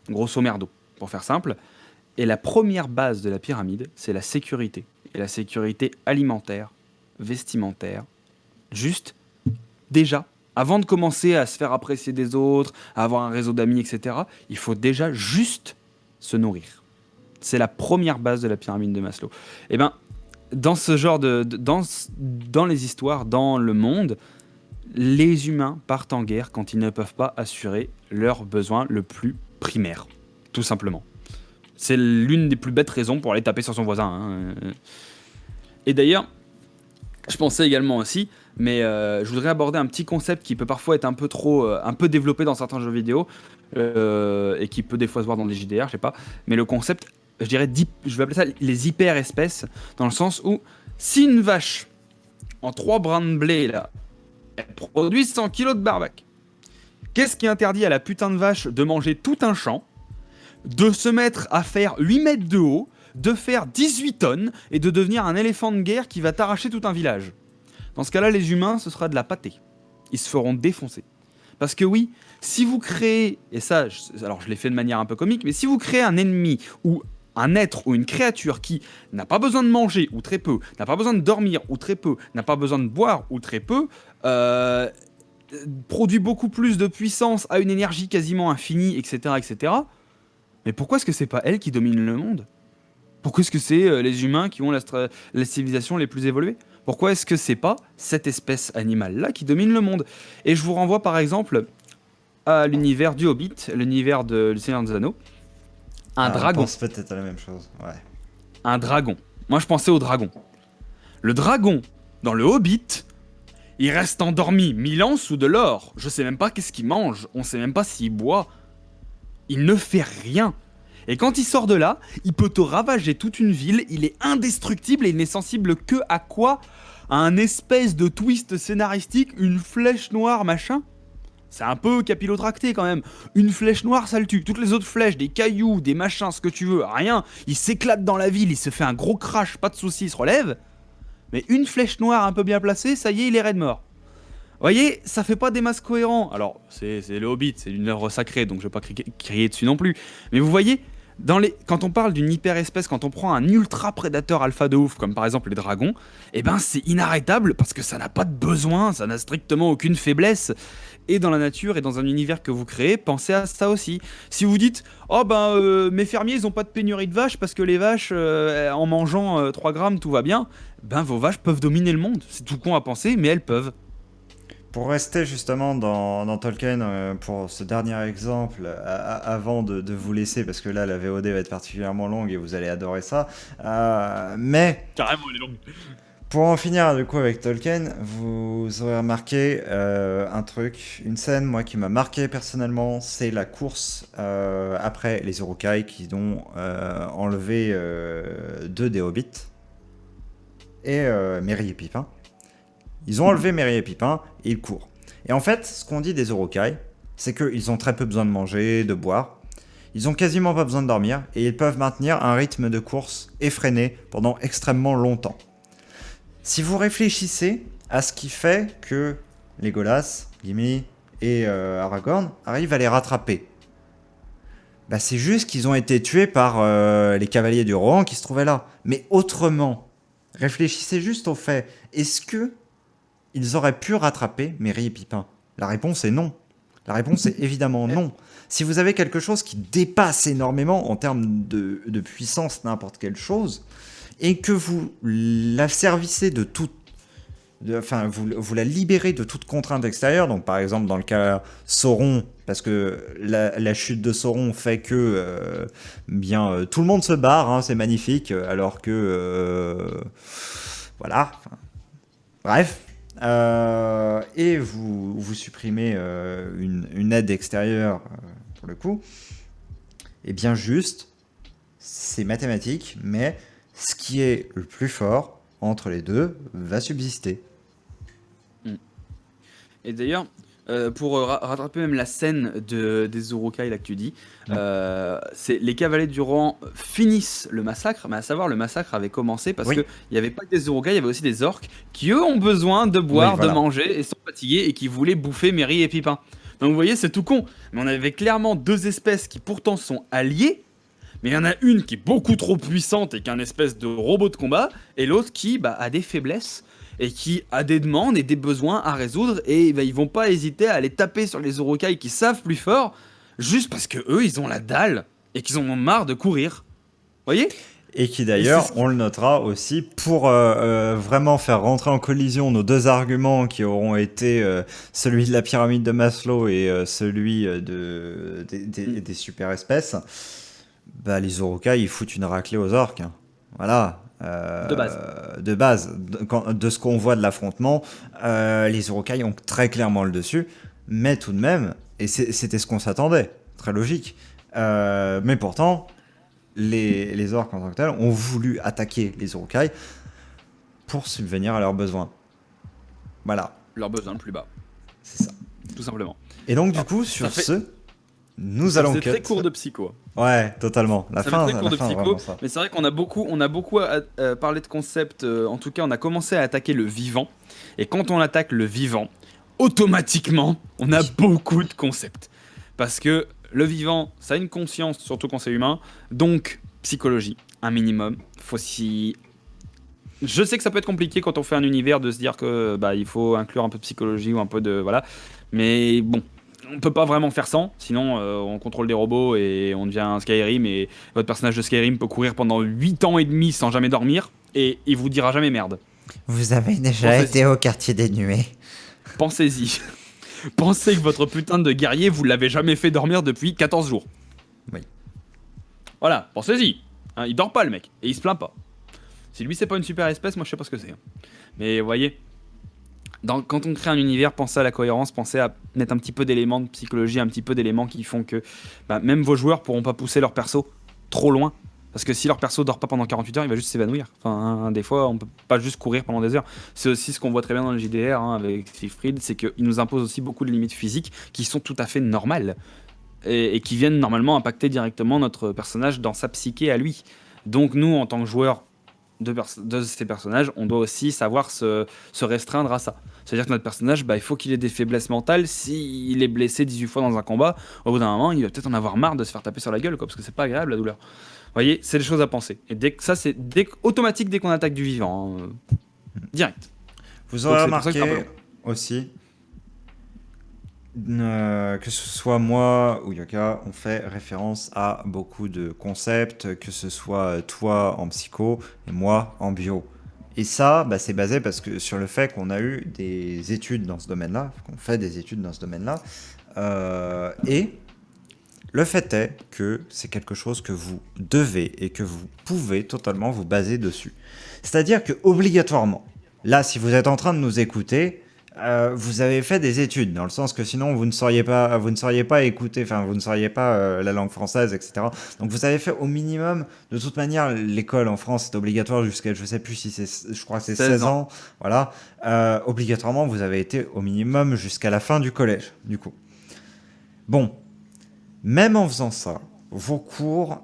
grosso merdo, pour faire simple. Et la première base de la pyramide, c'est la sécurité. Et la sécurité alimentaire, vestimentaire, juste, déjà, avant de commencer à se faire apprécier des autres, à avoir un réseau d'amis, etc., il faut déjà juste se nourrir. C'est la première base de la pyramide de Maslow. Et bien, dans ce genre dans les histoires, dans le monde, les humains partent en guerre quand ils ne peuvent pas assurer leurs besoins le plus primaire, tout simplement. C'est l'une des plus bêtes raisons pour aller taper sur son voisin. Hein. Et d'ailleurs, je pensais également aussi, mais je voudrais aborder un petit concept qui peut parfois être un peu développé dans certains jeux vidéo et qui peut des fois se voir dans des JDR, je sais pas. Mais le concept, je dirais, je vais appeler ça les hyper-espèces, dans le sens où si une vache en 3 brins de blé là, elle produit 100 kilos de barbac, qu'est-ce qui interdit à la putain de vache de manger tout un champ, de se mettre à faire 8 mètres de haut, de faire 18 tonnes et de devenir un éléphant de guerre qui va t'arracher tout un village? Dans ce cas-là, les humains, ce sera de la pâtée. Ils se feront défoncer. Parce que oui, si vous créez, et ça, alors je l'ai fait de manière un peu comique, mais si vous créez un ennemi ou un être ou une créature qui n'a pas besoin de manger ou très peu, n'a pas besoin de dormir ou très peu, n'a pas besoin de boire ou très peu, produit beaucoup plus de puissance, a une énergie quasiment infinie, etc., etc., mais pourquoi est-ce que c'est pas elle qui domine le monde? Pourquoi est-ce que c'est les humains qui ont les civilisations les plus évoluées? Pourquoi est-ce que c'est pas cette espèce animale-là qui domine le monde? Et je vous renvoie par exemple à l'univers du Hobbit, l'univers de Le Seigneur des Anneaux. Un dragon. On pense peut-être à la même chose, ouais. Un dragon. Moi je pensais au dragon. Le dragon, dans le Hobbit, Il reste endormi 1000 ans sous de l'or. Je sais même pas qu'est-ce qu'il mange. On sait même pas s'il boit. Il ne fait rien. Et quand il sort de là, il peut te ravager toute une ville. Il est indestructible et il n'est sensible que à quoi? À un espèce de twist scénaristique, une flèche noire machin. C'est un peu capillotracté quand même. Une flèche noire, ça le tue. Toutes les autres flèches, des cailloux, des machins, ce que tu veux, rien. Il s'éclate dans la ville, il se fait un gros crash, pas de soucis, il se relève. Mais une flèche noire un peu bien placée, ça y est, il est raide mort. Vous voyez, ça fait pas des masses cohérents. Alors, c'est le Hobbit, c'est une œuvre sacrée, donc je vais pas crier dessus non plus. Mais vous voyez, quand on parle d'une hyper-espèce, quand on prend un ultra-prédateur alpha de ouf, comme par exemple les dragons, eh ben c'est inarrêtable parce que ça n'a pas de besoin, ça n'a strictement aucune faiblesse. Et dans la nature et dans un univers que vous créez, pensez à ça aussi. Si vous dites, oh ben mes fermiers ils ont pas de pénurie de vaches parce que les vaches en mangeant 3 grammes tout va bien, ben vos vaches peuvent dominer le monde. C'est tout con à penser, mais elles peuvent. Pour rester justement dans Tolkien, pour ce dernier exemple, avant de vous laisser, parce que là la VOD va être particulièrement longue et vous allez adorer ça, mais Carrément, elle est longue. pour en finir du coup avec Tolkien, vous aurez remarqué un truc, une scène moi qui m'a marqué personnellement, c'est la course après les Uruk-hai qui ont enlevé deux des Hobbits et Merry et Pippin. Ils ont enlevé Merry et Pippin et ils courent. Et en fait, ce qu'on dit des Uruk-hai, c'est qu'ils ont très peu besoin de manger, de boire. Ils ont quasiment pas besoin de dormir et ils peuvent maintenir un rythme de course effréné pendant extrêmement longtemps. Si vous réfléchissez à ce qui fait que Legolas, Gimli et Aragorn arrivent à les rattraper, bah c'est juste qu'ils ont été tués par les cavaliers du Rohan qui se trouvaient là. Mais autrement, réfléchissez juste au fait, est-ce que ils auraient pu rattraper Merry et Pippin? La réponse est non. La réponse est évidemment non. Si vous avez quelque chose qui dépasse énormément en termes de puissance n'importe quelle chose, et que vous la servicez de toute... Enfin, vous la libérez de toute contrainte extérieure, donc par exemple dans le cas Sauron, parce que la chute de Sauron fait que tout le monde se barre, hein, c'est magnifique, alors que... voilà. Bref. Et vous supprimez une aide extérieure pour le coup, et bien juste, c'est mathématique, mais ce qui est le plus fort entre les deux va subsister. Et d'ailleurs, pour rattraper même la scène des Uruk-hai là que tu dis, c'est les cavaliers du Rohan finissent le massacre, mais à savoir le massacre avait commencé parce que il n'y avait pas que des Uruk-hai, il y avait aussi des orques qui eux ont besoin de boire, de manger et sont fatigués et qui voulaient bouffer Merry et Pippin. Donc vous voyez, c'est tout con, mais on avait clairement deux espèces qui pourtant sont alliées. Mais il y en a une qui est beaucoup trop puissante et qui est un espèce de robot de combat, et l'autre qui a des faiblesses et qui a des demandes et des besoins à résoudre, et ils vont pas hésiter à aller taper sur les Uruk-hai qui savent plus fort, juste parce que eux ils ont la dalle et qu'ils en ont marre de courir. Voyez ? Et qui d'ailleurs, on le notera aussi, pour vraiment faire rentrer en collision nos deux arguments qui auront été celui de la pyramide de Maslow et celui des super espèces. Bah, les Uruk-hai, ils foutent une raclée aux orques. Hein. Voilà. De base. De ce qu'on voit de l'affrontement, les Uruk-hai ont très clairement le dessus. Mais tout de même, et c'était ce qu'on s'attendait, très logique. Mais pourtant, les orques en tant que tels ont voulu attaquer les Uruk-hai pour subvenir à leurs besoins. Voilà. Leurs besoins le plus bas. C'est ça. Tout simplement. Et donc, du coup, sur ce... Nous allons cut. C'est très court de psycho. Ouais, totalement. La fin, très court de psycho. Mais c'est vrai qu'on a beaucoup parlé de concepts. En tout cas, on a commencé à attaquer le vivant. Et quand on attaque le vivant, automatiquement, on a beaucoup de concepts. Parce que le vivant, ça a une conscience, surtout quand c'est humain. Donc, psychologie, un minimum. Je sais que ça peut être compliqué quand on fait un univers de se dire que il faut inclure un peu de psychologie ou un peu de voilà. Mais bon. On peut pas vraiment faire sans, sinon on contrôle des robots et on devient un Skyrim et votre personnage de Skyrim peut courir pendant 8 ans et demi sans jamais dormir et il vous dira jamais merde. Vous avez déjà été au quartier des nuées. Pensez-y. Pensez que votre putain de guerrier vous l'avez jamais fait dormir depuis 14 jours. Oui. Voilà, pensez-y. Hein, il dort pas le mec et il se plaint pas. Si lui c'est pas une super espèce, moi je sais pas ce que c'est. Mais vous voyez. quand on crée un univers, pensez à la cohérence, pensez à mettre un petit peu d'éléments de psychologie, un petit peu d'éléments qui font que même vos joueurs pourront pas pousser leur perso trop loin. Parce que si leur perso dort pas pendant 48 heures, il va juste s'évanouir. Enfin, des fois, on peut pas juste courir pendant des heures. C'est aussi ce qu'on voit très bien dans le JDR avec Siegfried, c'est qu'il nous impose aussi beaucoup de limites physiques qui sont tout à fait normales et qui viennent normalement impacter directement notre personnage dans sa psyché à lui. Donc nous, en tant que joueurs de ces personnages, on doit aussi savoir se restreindre à ça. C'est-à-dire que notre personnage, il faut qu'il ait des faiblesses mentales. S'il est blessé 18 fois dans un combat, au bout d'un moment, il va peut-être en avoir marre de se faire taper sur la gueule, quoi, parce que c'est pas agréable la douleur. Vous voyez, c'est des choses à penser. Et ça, c'est automatique dès qu'on attaque du vivant. Direct. Vous aurez Donc, c'est pour ça que c'est un peu remarqué long. aussi, que ce soit moi ou Yoka, on fait référence à beaucoup de concepts, que ce soit toi en psycho et moi en bio. Et ça, c'est basé parce que sur le fait qu'on a eu des études dans ce domaine-là, qu'on fait des études dans ce domaine-là, et le fait est que c'est quelque chose que vous devez et que vous pouvez totalement vous baser dessus. C'est-à-dire que obligatoirement, là, si vous êtes en train de nous écouter, vous avez fait des études, dans le sens que sinon vous ne sauriez pas écouter, enfin vous ne sauriez pas la langue française, etc. Donc vous avez fait au minimum, de toute manière, l'école en France est obligatoire jusqu'à, je sais plus si c'est, je crois que c'est 16 ans, voilà. Obligatoirement, vous avez été au minimum jusqu'à la fin du collège, du coup. Bon, même en faisant ça, vos cours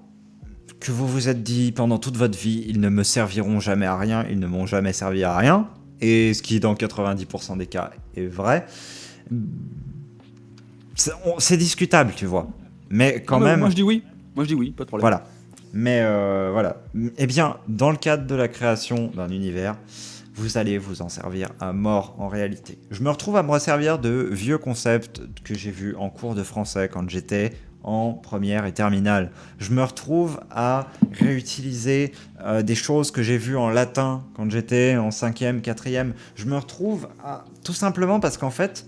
que vous vous êtes dit pendant toute votre vie, ils ne me serviront jamais à rien, ils ne m'ont jamais servi à rien, et ce qui dans 90% des cas est vrai, c'est discutable, tu vois. Mais quand même... Moi je dis oui. Moi je dis oui, pas de problème. Voilà. Mais voilà. Eh bien, dans le cadre de la création d'un univers, vous allez vous en servir à mort en réalité. Je me retrouve à me resservir de vieux concepts que j'ai vus en cours de français quand j'étais en première et terminale. Je me retrouve à réutiliser des choses que j'ai vues en latin quand j'étais en 5e, 4e. Je me retrouve à... Tout simplement parce qu'en fait,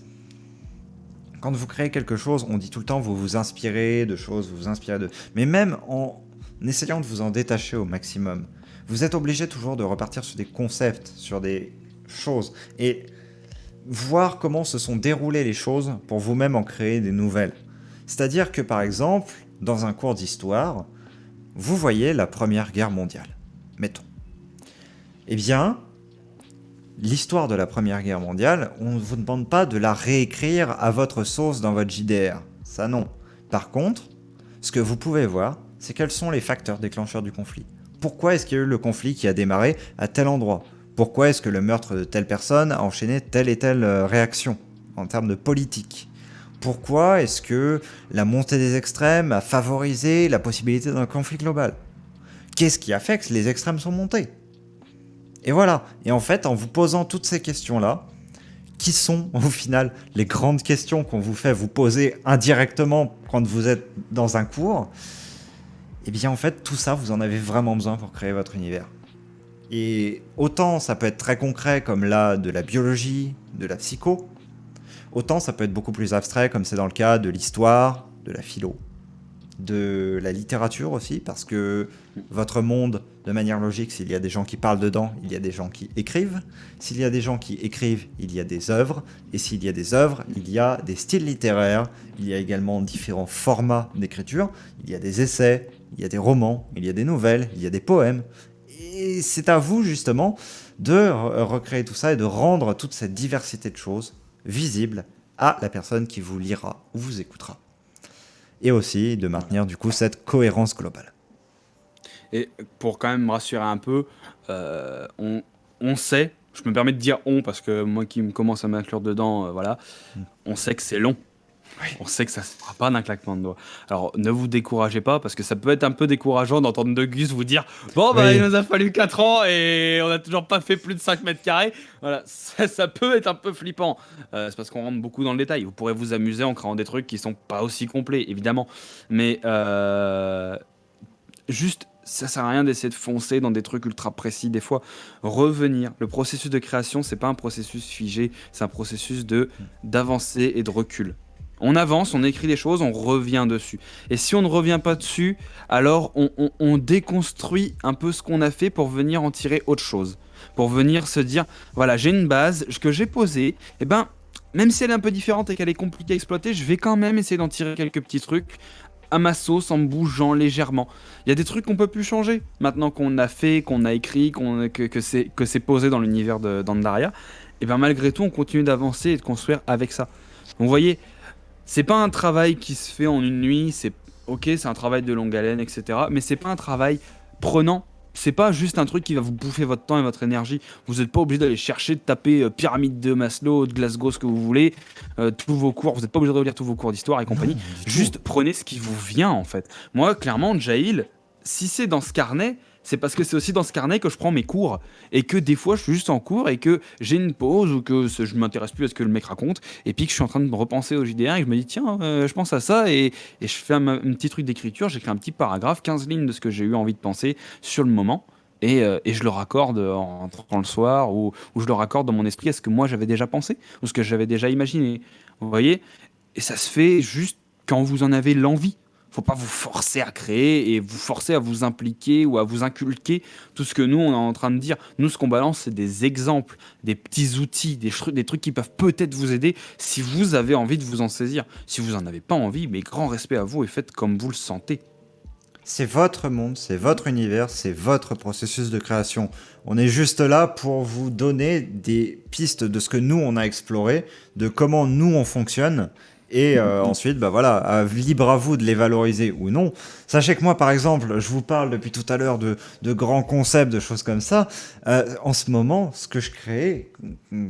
quand vous créez quelque chose, on dit tout le temps vous vous inspirez de choses, vous vous inspirez de... Mais même en essayant de vous en détacher au maximum, vous êtes obligé toujours de repartir sur des concepts, sur des choses, et voir comment se sont déroulées les choses pour vous-même en créer des nouvelles. C'est-à-dire que par exemple, dans un cours d'histoire, vous voyez la Première Guerre mondiale, mettons. Eh bien, l'histoire de la Première Guerre mondiale, on ne vous demande pas de la réécrire à votre sauce dans votre JDR. Ça non. Par contre, ce que vous pouvez voir, c'est quels sont les facteurs déclencheurs du conflit. Pourquoi est-ce qu'il y a eu le conflit qui a démarré à tel endroit? Pourquoi est-ce que le meurtre de telle personne a enchaîné telle et telle réaction en termes de politique? Pourquoi est-ce que la montée des extrêmes a favorisé la possibilité d'un conflit global? Qu'est-ce qui a fait que les extrêmes sont montés? Et voilà. Et en fait, en vous posant toutes ces questions-là, qui sont au final les grandes questions qu'on vous fait vous poser indirectement quand vous êtes dans un cours, eh bien en fait, tout ça, vous en avez vraiment besoin pour créer votre univers. Et autant ça peut être très concret comme là de la biologie, de la psycho, autant ça peut être beaucoup plus abstrait comme c'est dans le cas de l'histoire, de la philo, de la littérature aussi, parce que votre monde, de manière logique, s'il y a des gens qui parlent dedans, il y a des gens qui écrivent. S'il y a des gens qui écrivent, il y a des œuvres. Et s'il y a des œuvres, il y a des styles littéraires. Il y a également différents formats d'écriture. Il y a des essais, il y a des romans, il y a des nouvelles, il y a des poèmes. Et c'est à vous, justement, de recréer tout ça et de rendre toute cette diversité de choses visible à la personne qui vous lira ou vous écoutera. Et aussi de maintenir, du coup, cette cohérence globale. Et pour quand même me rassurer un peu, on sait, je me permets de dire on parce que moi qui me commence à m'inclure dedans, voilà, on sait que c'est long. Oui. On sait que ça ne se fera pas d'un claquement de doigts. Alors ne vous découragez pas parce que ça peut être un peu décourageant d'entendre De Gus vous dire bon bah Oui. il nous a fallu 4 ans et on n'a toujours pas fait plus de 5 mètres carrés. Voilà, ça peut être un peu flippant. C'est parce qu'on rentre beaucoup dans le détail. Vous pourrez vous amuser en créant des trucs qui sont pas aussi complets évidemment. Mais juste, ça sert à rien d'essayer de foncer dans des trucs ultra précis. Des fois, revenir. Le processus de création, c'est pas un processus figé, c'est un processus d'avancer et de recul. On avance, on écrit des choses, on revient dessus. Et si on ne revient pas dessus, alors on déconstruit un peu ce qu'on a fait pour venir en tirer autre chose. pour venir se dire, voilà, j'ai une base que j'ai posée, et ben, même si elle est un peu différente et qu'elle est compliquée à exploiter, je vais quand même essayer d'en tirer quelques petits trucs à ma sauce en bougeant légèrement. Il y a des trucs qu'on peut plus changer maintenant qu'on a fait, qu'on a écrit, que c'est posé dans l'univers de d'Andaria. Et bien malgré tout, on continue d'avancer et de construire avec ça. Donc, vous voyez, c'est pas un travail qui se fait en une nuit. C'est ok, c'est un travail de longue haleine, etc. Mais c'est pas un travail prenant. C'est pas juste un truc qui va vous bouffer votre temps et votre énergie. Vous n'êtes pas obligé d'aller chercher, de taper pyramide de Maslow, de Glasgow, ce que vous voulez, tous vos cours. Vous n'êtes pas obligé de relire tous vos cours d'histoire et Non, compagnie. du tout. Juste prenez ce qui vous vient en fait. Moi, clairement, Jail, si c'est dans ce carnet, c'est parce que c'est aussi dans ce carnet que je prends mes cours et que des fois je suis juste en cours et que j'ai une pause ou que je m'intéresse plus à ce que le mec raconte et puis que je suis en train de me repenser au JDR et que je me dis tiens, je pense à ça et je fais un petit truc d'écriture, j'écris un petit paragraphe, 15 lignes de ce que j'ai eu envie de penser sur le moment. Et je le raccorde en rentrant le soir ou je le raccorde dans mon esprit à ce que moi j'avais déjà pensé ou ce que j'avais déjà imaginé. Vous voyez? Et ça se fait juste quand vous en avez l'envie. Faut pas vous forcer à créer et vous forcer à vous impliquer ou à vous inculquer tout ce que nous on est en train de dire. Nous ce qu'on balance c'est des exemples, des petits outils, des trucs qui peuvent peut-être vous aider si vous avez envie de vous en saisir. Si vous en avez pas envie, mais grand respect à vous et faites comme vous le sentez. C'est votre monde, c'est votre univers, c'est votre processus de création. On est juste là pour vous donner des pistes de ce que nous on a exploré, de comment nous on fonctionne. Et ensuite, bah voilà, libre à vous de les valoriser ou non. Sachez que moi, par exemple, je vous parle depuis tout à l'heure de grands concepts, de choses comme ça. En ce moment, ce que je crée,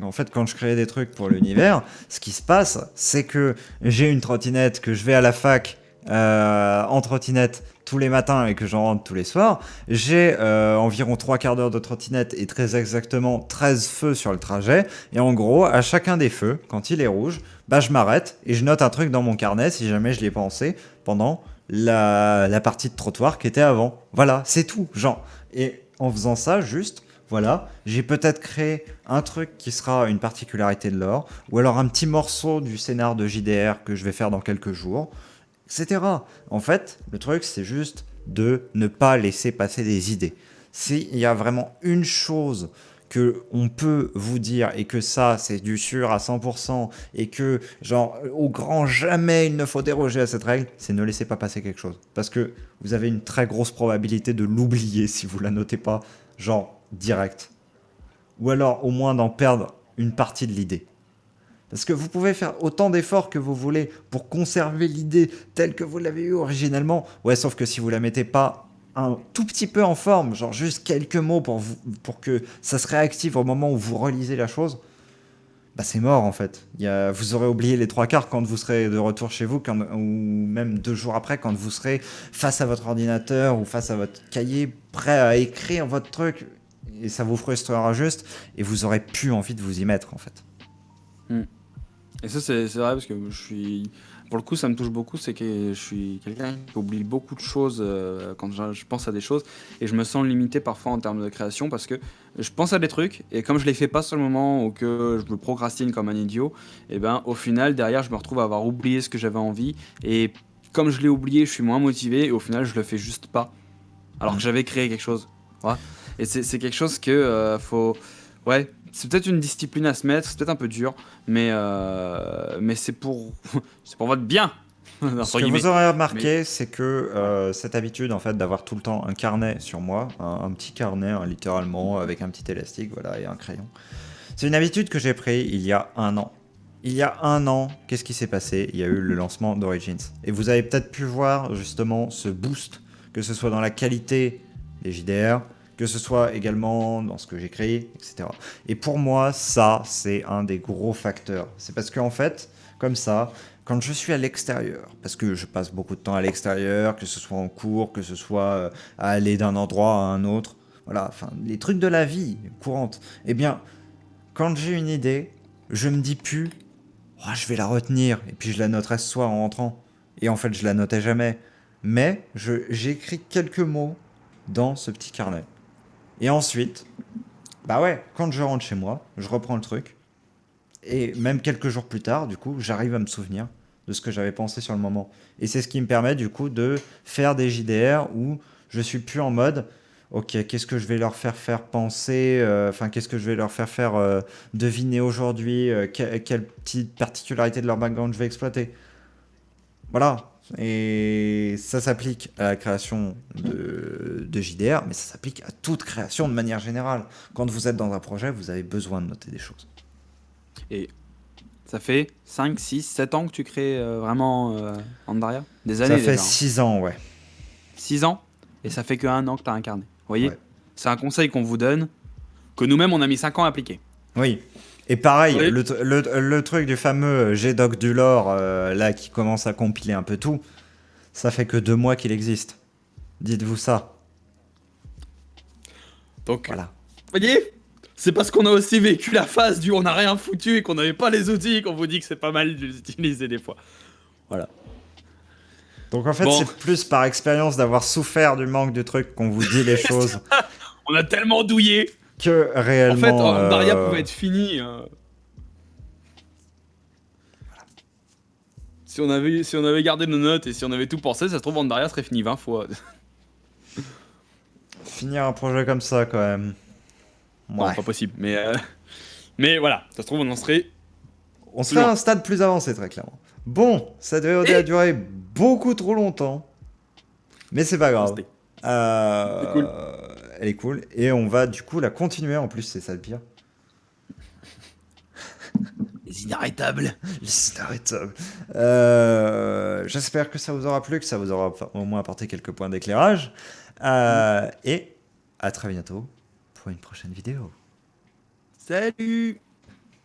en fait, quand je crée des trucs pour l'univers, ce qui se passe, c'est que j'ai une trottinette que je vais à la fac en trottinette tous les matins et que j'en rentre tous les soirs. J'ai environ 3 quarts d'heure de trottinette et très exactement 13 feux sur le trajet. Et en gros, à chacun des feux, quand il est rouge, bah, je m'arrête et je note un truc dans mon carnet si jamais je l'ai pensé pendant la partie de trottoir qui était avant. Voilà, c'est tout, genre. Et en faisant ça, juste, voilà, j'ai peut-être créé un truc qui sera une particularité de l'or, ou alors un petit morceau du scénar de JDR que je vais faire dans quelques jours, etc. En fait, le truc, c'est juste de ne pas laisser passer des idées. S'il y a vraiment une chose que on peut vous dire et que ça c'est du sûr à 100% et que genre au grand jamais il ne faut déroger à cette règle, c'est ne laissez pas passer quelque chose parce que vous avez une très grosse probabilité de l'oublier si vous la notez pas genre direct ou alors au moins d'en perdre une partie de l'idée. Parce que vous pouvez faire autant d'efforts que vous voulez pour conserver l'idée telle que vous l'avez eue originellement. Ouais, sauf que si vous la mettez pas un tout petit peu en forme, genre juste quelques mots pour que ça se réactive au moment où vous relisez la chose, bah c'est mort en fait. Vous aurez oublié les 3 quarts quand vous serez de retour chez vous, ou même 2 jours après quand vous serez face à votre ordinateur ou face à votre cahier, prêt à écrire votre truc. Et ça vous frustrera juste et vous aurez plus envie de vous y mettre en fait. Hmm. Et ça, c'est vrai parce que je suis. Pour le coup, ça me touche beaucoup. C'est que je suis quelqu'un qui oublie beaucoup de choses quand je pense à des choses. Et je me sens limité parfois en termes de création parce que je pense à des trucs et comme je les fais pas sur le moment ou que je me procrastine comme un idiot, et ben au final, derrière, je me retrouve à avoir oublié ce que j'avais envie. Et comme je l'ai oublié, je suis moins motivé et au final, je le fais juste pas. Alors que Mm. j'avais créé quelque chose. Ouais. Et c'est quelque chose que faut. Ouais, c'est peut-être une discipline à se mettre, c'est peut-être un peu dur, mais c'est pour votre bien, Ce entre que guillemets. vous aurez Mais remarqué, c'est que ouais. cette habitude en fait d'avoir tout le temps un carnet sur moi, un petit carnet hein, littéralement avec un petit élastique, voilà, et un crayon. C'est une habitude que j'ai pris il y a un an. Il y a un an, qu'est-ce qui s'est passé? Il y a eu le lancement d'Origins. Et vous avez peut-être pu voir justement ce boost, que ce soit dans la qualité des JDR, que ce soit également dans ce que j'écris, etc. Et pour moi, ça, c'est un des gros facteurs. C'est parce qu'en fait, comme ça, quand je suis à l'extérieur, parce que je passe beaucoup de temps à l'extérieur, que ce soit en cours, que ce soit à aller d'un endroit à un autre, voilà, enfin, les trucs de la vie courante, eh bien, quand j'ai une idée, je me dis plus, oh, je vais la retenir, et puis je la noterai ce soir en rentrant. Et en fait, je la notais jamais. Mais j'écris quelques mots dans ce petit carnet. Et ensuite, bah ouais, quand je rentre chez moi, je reprends le truc. Et même quelques jours plus tard, du coup, j'arrive à me souvenir de ce que j'avais pensé sur le moment. Et c'est ce qui me permet, du coup, de faire des JDR où je suis plus en mode, ok, qu'est-ce que je vais leur faire penser, enfin, qu'est-ce que je vais leur faire deviner aujourd'hui, quelle petite particularité de leur background je vais exploiter. Voilà. Et ça s'applique à la création de JDR, mais ça s'applique à toute création de manière générale. Quand vous êtes dans un projet, vous avez besoin de noter des choses. Et ça fait 5, 6, 7 ans que tu crées vraiment Pandaria? Des Ça années fait déjà. 6 ans, ouais. 6 ans, et ça fait que 1 an que tu as incarné. Vous voyez? Ouais. C'est un conseil qu'on vous donne, que nous-mêmes on a mis 5 ans à appliquer. Oui. Et pareil, Oui. le truc du fameux GDoc du lore, là, qui commence à compiler un peu tout, ça fait que 2 mois qu'il existe. Dites-vous ça. Donc, Voilà. vous voyez? C'est parce qu'on a aussi vécu la phase du on n'a rien foutu et qu'on n'avait pas les outils qu'on vous dit que c'est pas mal de les utiliser des fois. Voilà. Donc en fait, Bon. c'est plus par expérience d'avoir souffert du manque de trucs qu'on vous dit les choses On a tellement douillé. que En fait, réellement. Pandaria pouvait être fini. Si on avait gardé nos notes et si on avait tout pensé, ça se trouve Pandaria serait fini 20 fois. Finir un projet comme ça, quand même. Non, Ouais. pas possible. Mais voilà, ça se trouve on en serait. On serait à un stade plus avancé, très clairement. Bon, cette VOD a duré beaucoup trop longtemps. Mais c'est pas grave. C'était cool. Elle est cool. Et on va du coup la continuer en plus, c'est ça le pire. Les inarrêtables. C'est arrêtable. J'espère que ça vous aura plu, que ça vous aura au moins apporté quelques points d'éclairage. Et à très bientôt pour une prochaine vidéo. Salut.